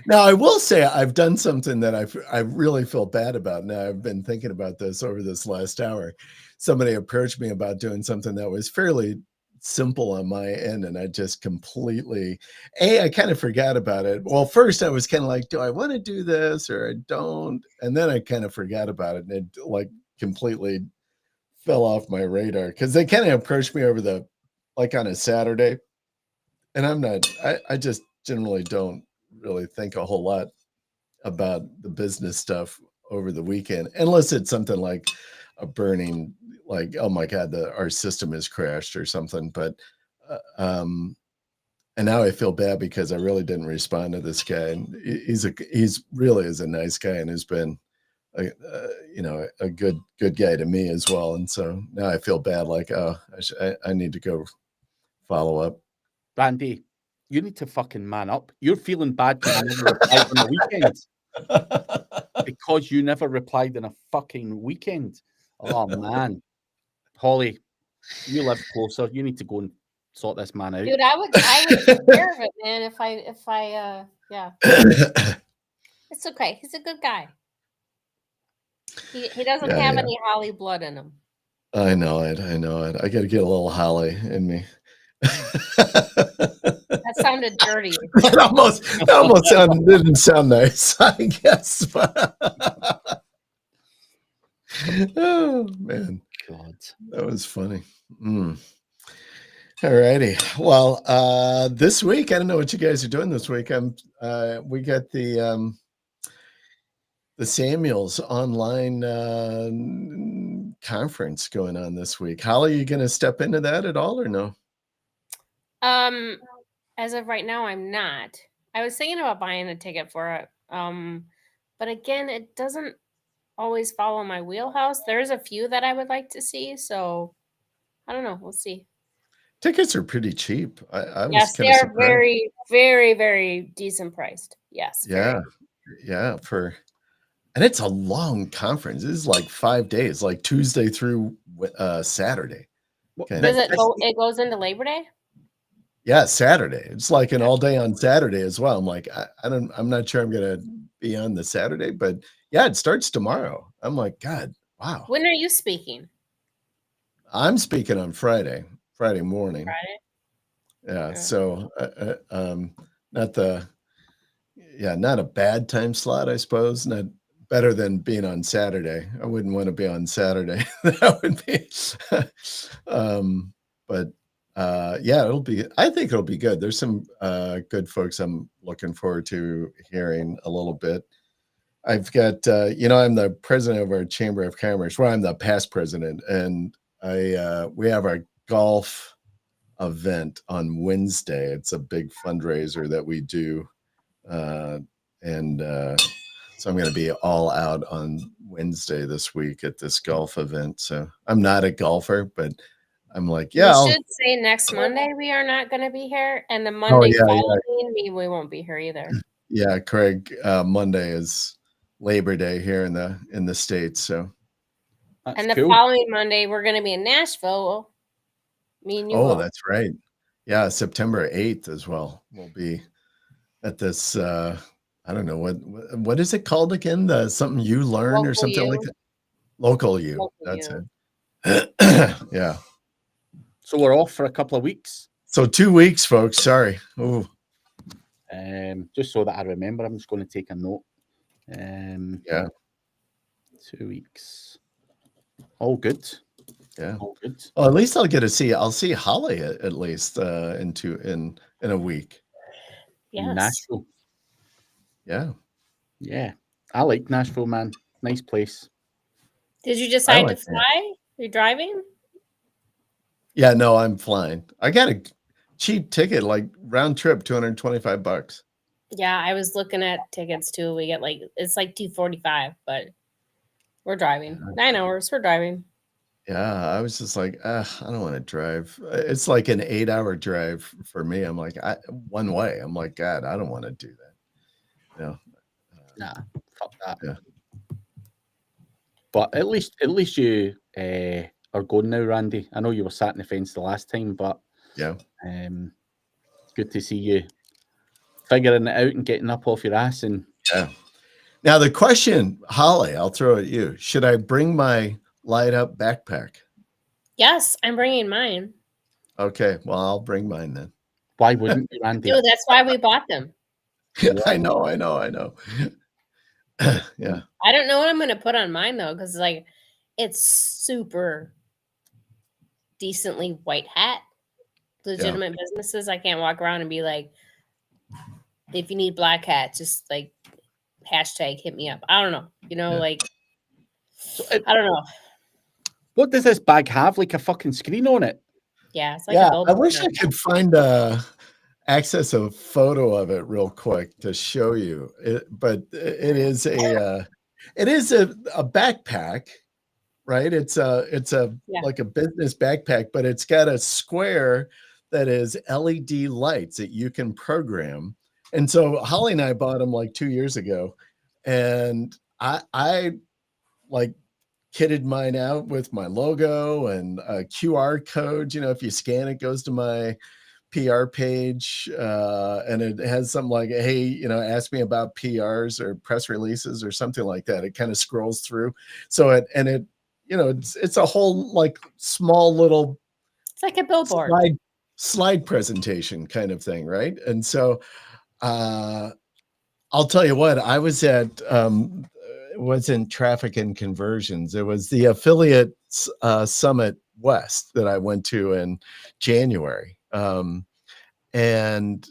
B: Now, I will say I've done something that I really feel bad about. Now, I've been thinking about this over this last hour. Somebody approached me about doing something that was fairly simple on my end, and I just completely, I kind of forgot about it. Well, first I was kind of like, do I want to do this or I don't? And then I kind of forgot about it, and it like completely fell off my radar because they kind of approached me over like on a Saturday, and I just generally don't really think a whole lot about the business stuff over the weekend, unless it's something like a burning, like, oh my God, our system has crashed or something. But, and now I feel bad because I really didn't respond to this guy. And he's really is a nice guy and has been, a good guy to me as well. And so now I feel bad, like, oh, I need to go follow up.
A: Randy, you need to fucking man up. You're feeling bad because you never replied on the weekend. Because you never replied on a fucking weekend. Oh man. Holly, you live closer. You need to go and sort this man out.
C: Dude, I would take care of it, man, if I yeah. It's okay. He's a good guy. He doesn't have any Holly blood in him.
B: I know it. I got to get a little Holly in me.
C: That sounded dirty.
B: That almost didn't sound nice, I guess. Oh man,
A: God,
B: that was funny. All righty. Well, this week I don't know what you guys are doing this week. We got the Samuels online conference going on this week. Holly, are you going to step into that at all or no?
C: As of right now, I'm not. I was thinking about buying a ticket for it. But again, it doesn't always follow my wheelhouse. There's a few that I would like to see, so I don't know. We'll see.
B: Tickets are pretty cheap.
C: Yes, they are very, very, very decent priced. Yes.
B: Yeah. Yeah. And it's a long conference. This is like 5 days, like Tuesday through Saturday.
C: Does it goes into Labor Day?
B: Yeah, Saturday. It's like an all day on Saturday as well. I'm like, I'm not sure I'm gonna be on the Saturday, but yeah, it starts tomorrow. I'm like, God, wow.
C: When are you speaking?
B: I'm speaking on Friday morning.
C: Friday?
B: Yeah. So not a bad time slot, I suppose. Not better than being on Saturday. I wouldn't want to be on Saturday. That would be but yeah, I think it'll be good. There's some good folks I'm looking forward to hearing a little bit. I've got I'm the president of our Chamber of Commerce. Well, I'm the past president, and we have our golf event on Wednesday. It's a big fundraiser that we do, so I'm going to be all out on Wednesday this week at this golf event. So I'm not a golfer, but I'm like, yeah.
C: We should say next Monday we are not going to be here, and the Monday following we won't be here either.
B: Yeah, Craig. Monday is Labor Day here in the States, so.
C: That's the following Monday we're going to be in Nashville. Me and you.
B: Oh, that's right. Yeah, September 8th as well. We'll be at this. I don't know what is it called again? Something you learn Local or something like that. Local you. That's it. Yeah.
A: So we're off for a couple of weeks.
B: So 2 weeks, folks. Sorry. Oh.
A: Just so that I remember, I'm just going to take a note.
B: Yeah.
A: 2 weeks. All good.
B: Yeah.
A: All good.
B: Well, at least I'll see Holly at least in a week.
C: Yes.
A: Nashville.
B: Yeah.
A: Yeah. I like Nashville, man. Nice place.
C: Did you decide to fly? You're driving?
B: Yeah, no, I'm flying. I got a cheap ticket, like round trip, $225.
C: Yeah, I was looking at tickets too. We get it's like $245, but we're driving. 9 hours. We're driving.
B: Yeah, I was just like, I don't want to drive. It's like an 8-hour drive for me. I'm like, one way. I'm like, God, I don't want to do that. No.
A: Nah, fuck that.
B: Yeah.
A: But at least you are going now, Randy. I know you were sat in the fence the last time, but
B: yeah,
A: good to see you figuring it out and getting up off your ass. And
B: yeah. Now the question, Holly, I'll throw at you. Should I bring my light up backpack?
C: Yes, I'm bringing mine.
B: Okay, well, I'll bring mine then.
A: Why wouldn't you, Randy?
C: Dude, that's why we bought them.
B: I know. Yeah.
C: I don't know what I'm going to put on mine though, because it's super decently white hat legitimate businesses. I can't walk around and be like, if you need black hats, just like hashtag hit me up. I don't know. You know, like I don't know.
A: What does this bag have? Like a fucking screen on it?
C: Yeah, it's like a
B: I
C: billboard.
B: wish I could find access a photo of it real quick to show you. But it is a backpack, right? It's like a business backpack, but it's got a square that is LED lights that you can program. And so Holly and I bought them like 2 years ago, and I like kitted mine out with my logo and a QR code. You know, if you scan it, goes to my PR page, and it has something like, hey, you know, ask me about PRs or press releases or something like that. It kind of scrolls through. So it, you know, it's a whole like small little,
C: it's like a billboard
B: slide presentation kind of thing, right? And so I'll tell you what, I was at wasn't Traffic and Conversions. It was the affiliate summit West that I went to in January. And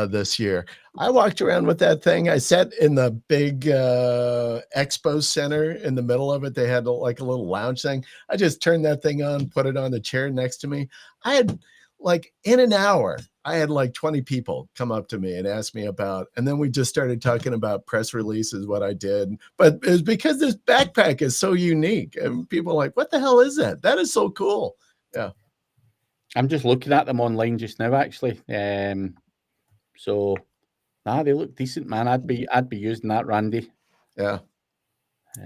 B: this year, I walked around with that thing. I sat in the big expo center in the middle of it. They had like a little lounge thing. I just turned that thing on, put it on the chair next to me. I had like in an hour, I had like 20 people come up to me and ask me about, and then we just started talking about press releases, what I did. But it was because this backpack is so unique, and people are like, what the hell is that? That is so cool. Yeah.
A: I'm just looking at them online just now, actually. So, they look decent, man. I'd be using that, Randy.
B: Yeah.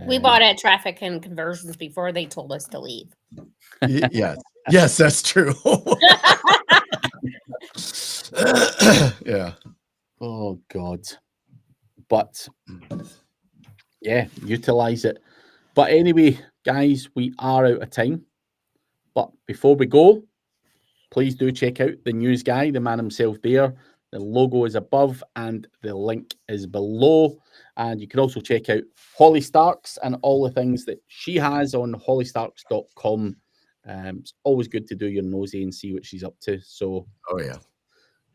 C: We bought at Traffic and Conversions before they told us to leave.
B: Yes, that's true. Yeah.
A: Oh God. But yeah, utilize it. But anyway, guys, we are out of time. But before we go, please do check out the news guy, the man himself there. The logo is above and the link is below. And you can also check out Holly Starks and all the things that she has on hollystarks.com. It's always good to do your nosy and see what she's up to. So,
B: oh yeah.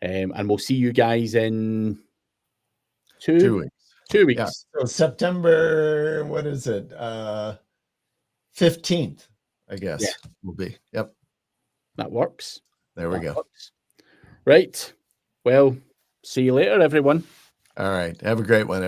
A: And we'll see you guys in
B: 2 weeks.
A: 2 weeks.
B: Yeah. So September, what is it? 15th, I guess will be. Yep.
A: That works.
B: There we go.
A: Works. Right. Well, see you later, everyone.
B: All right. Have a great one.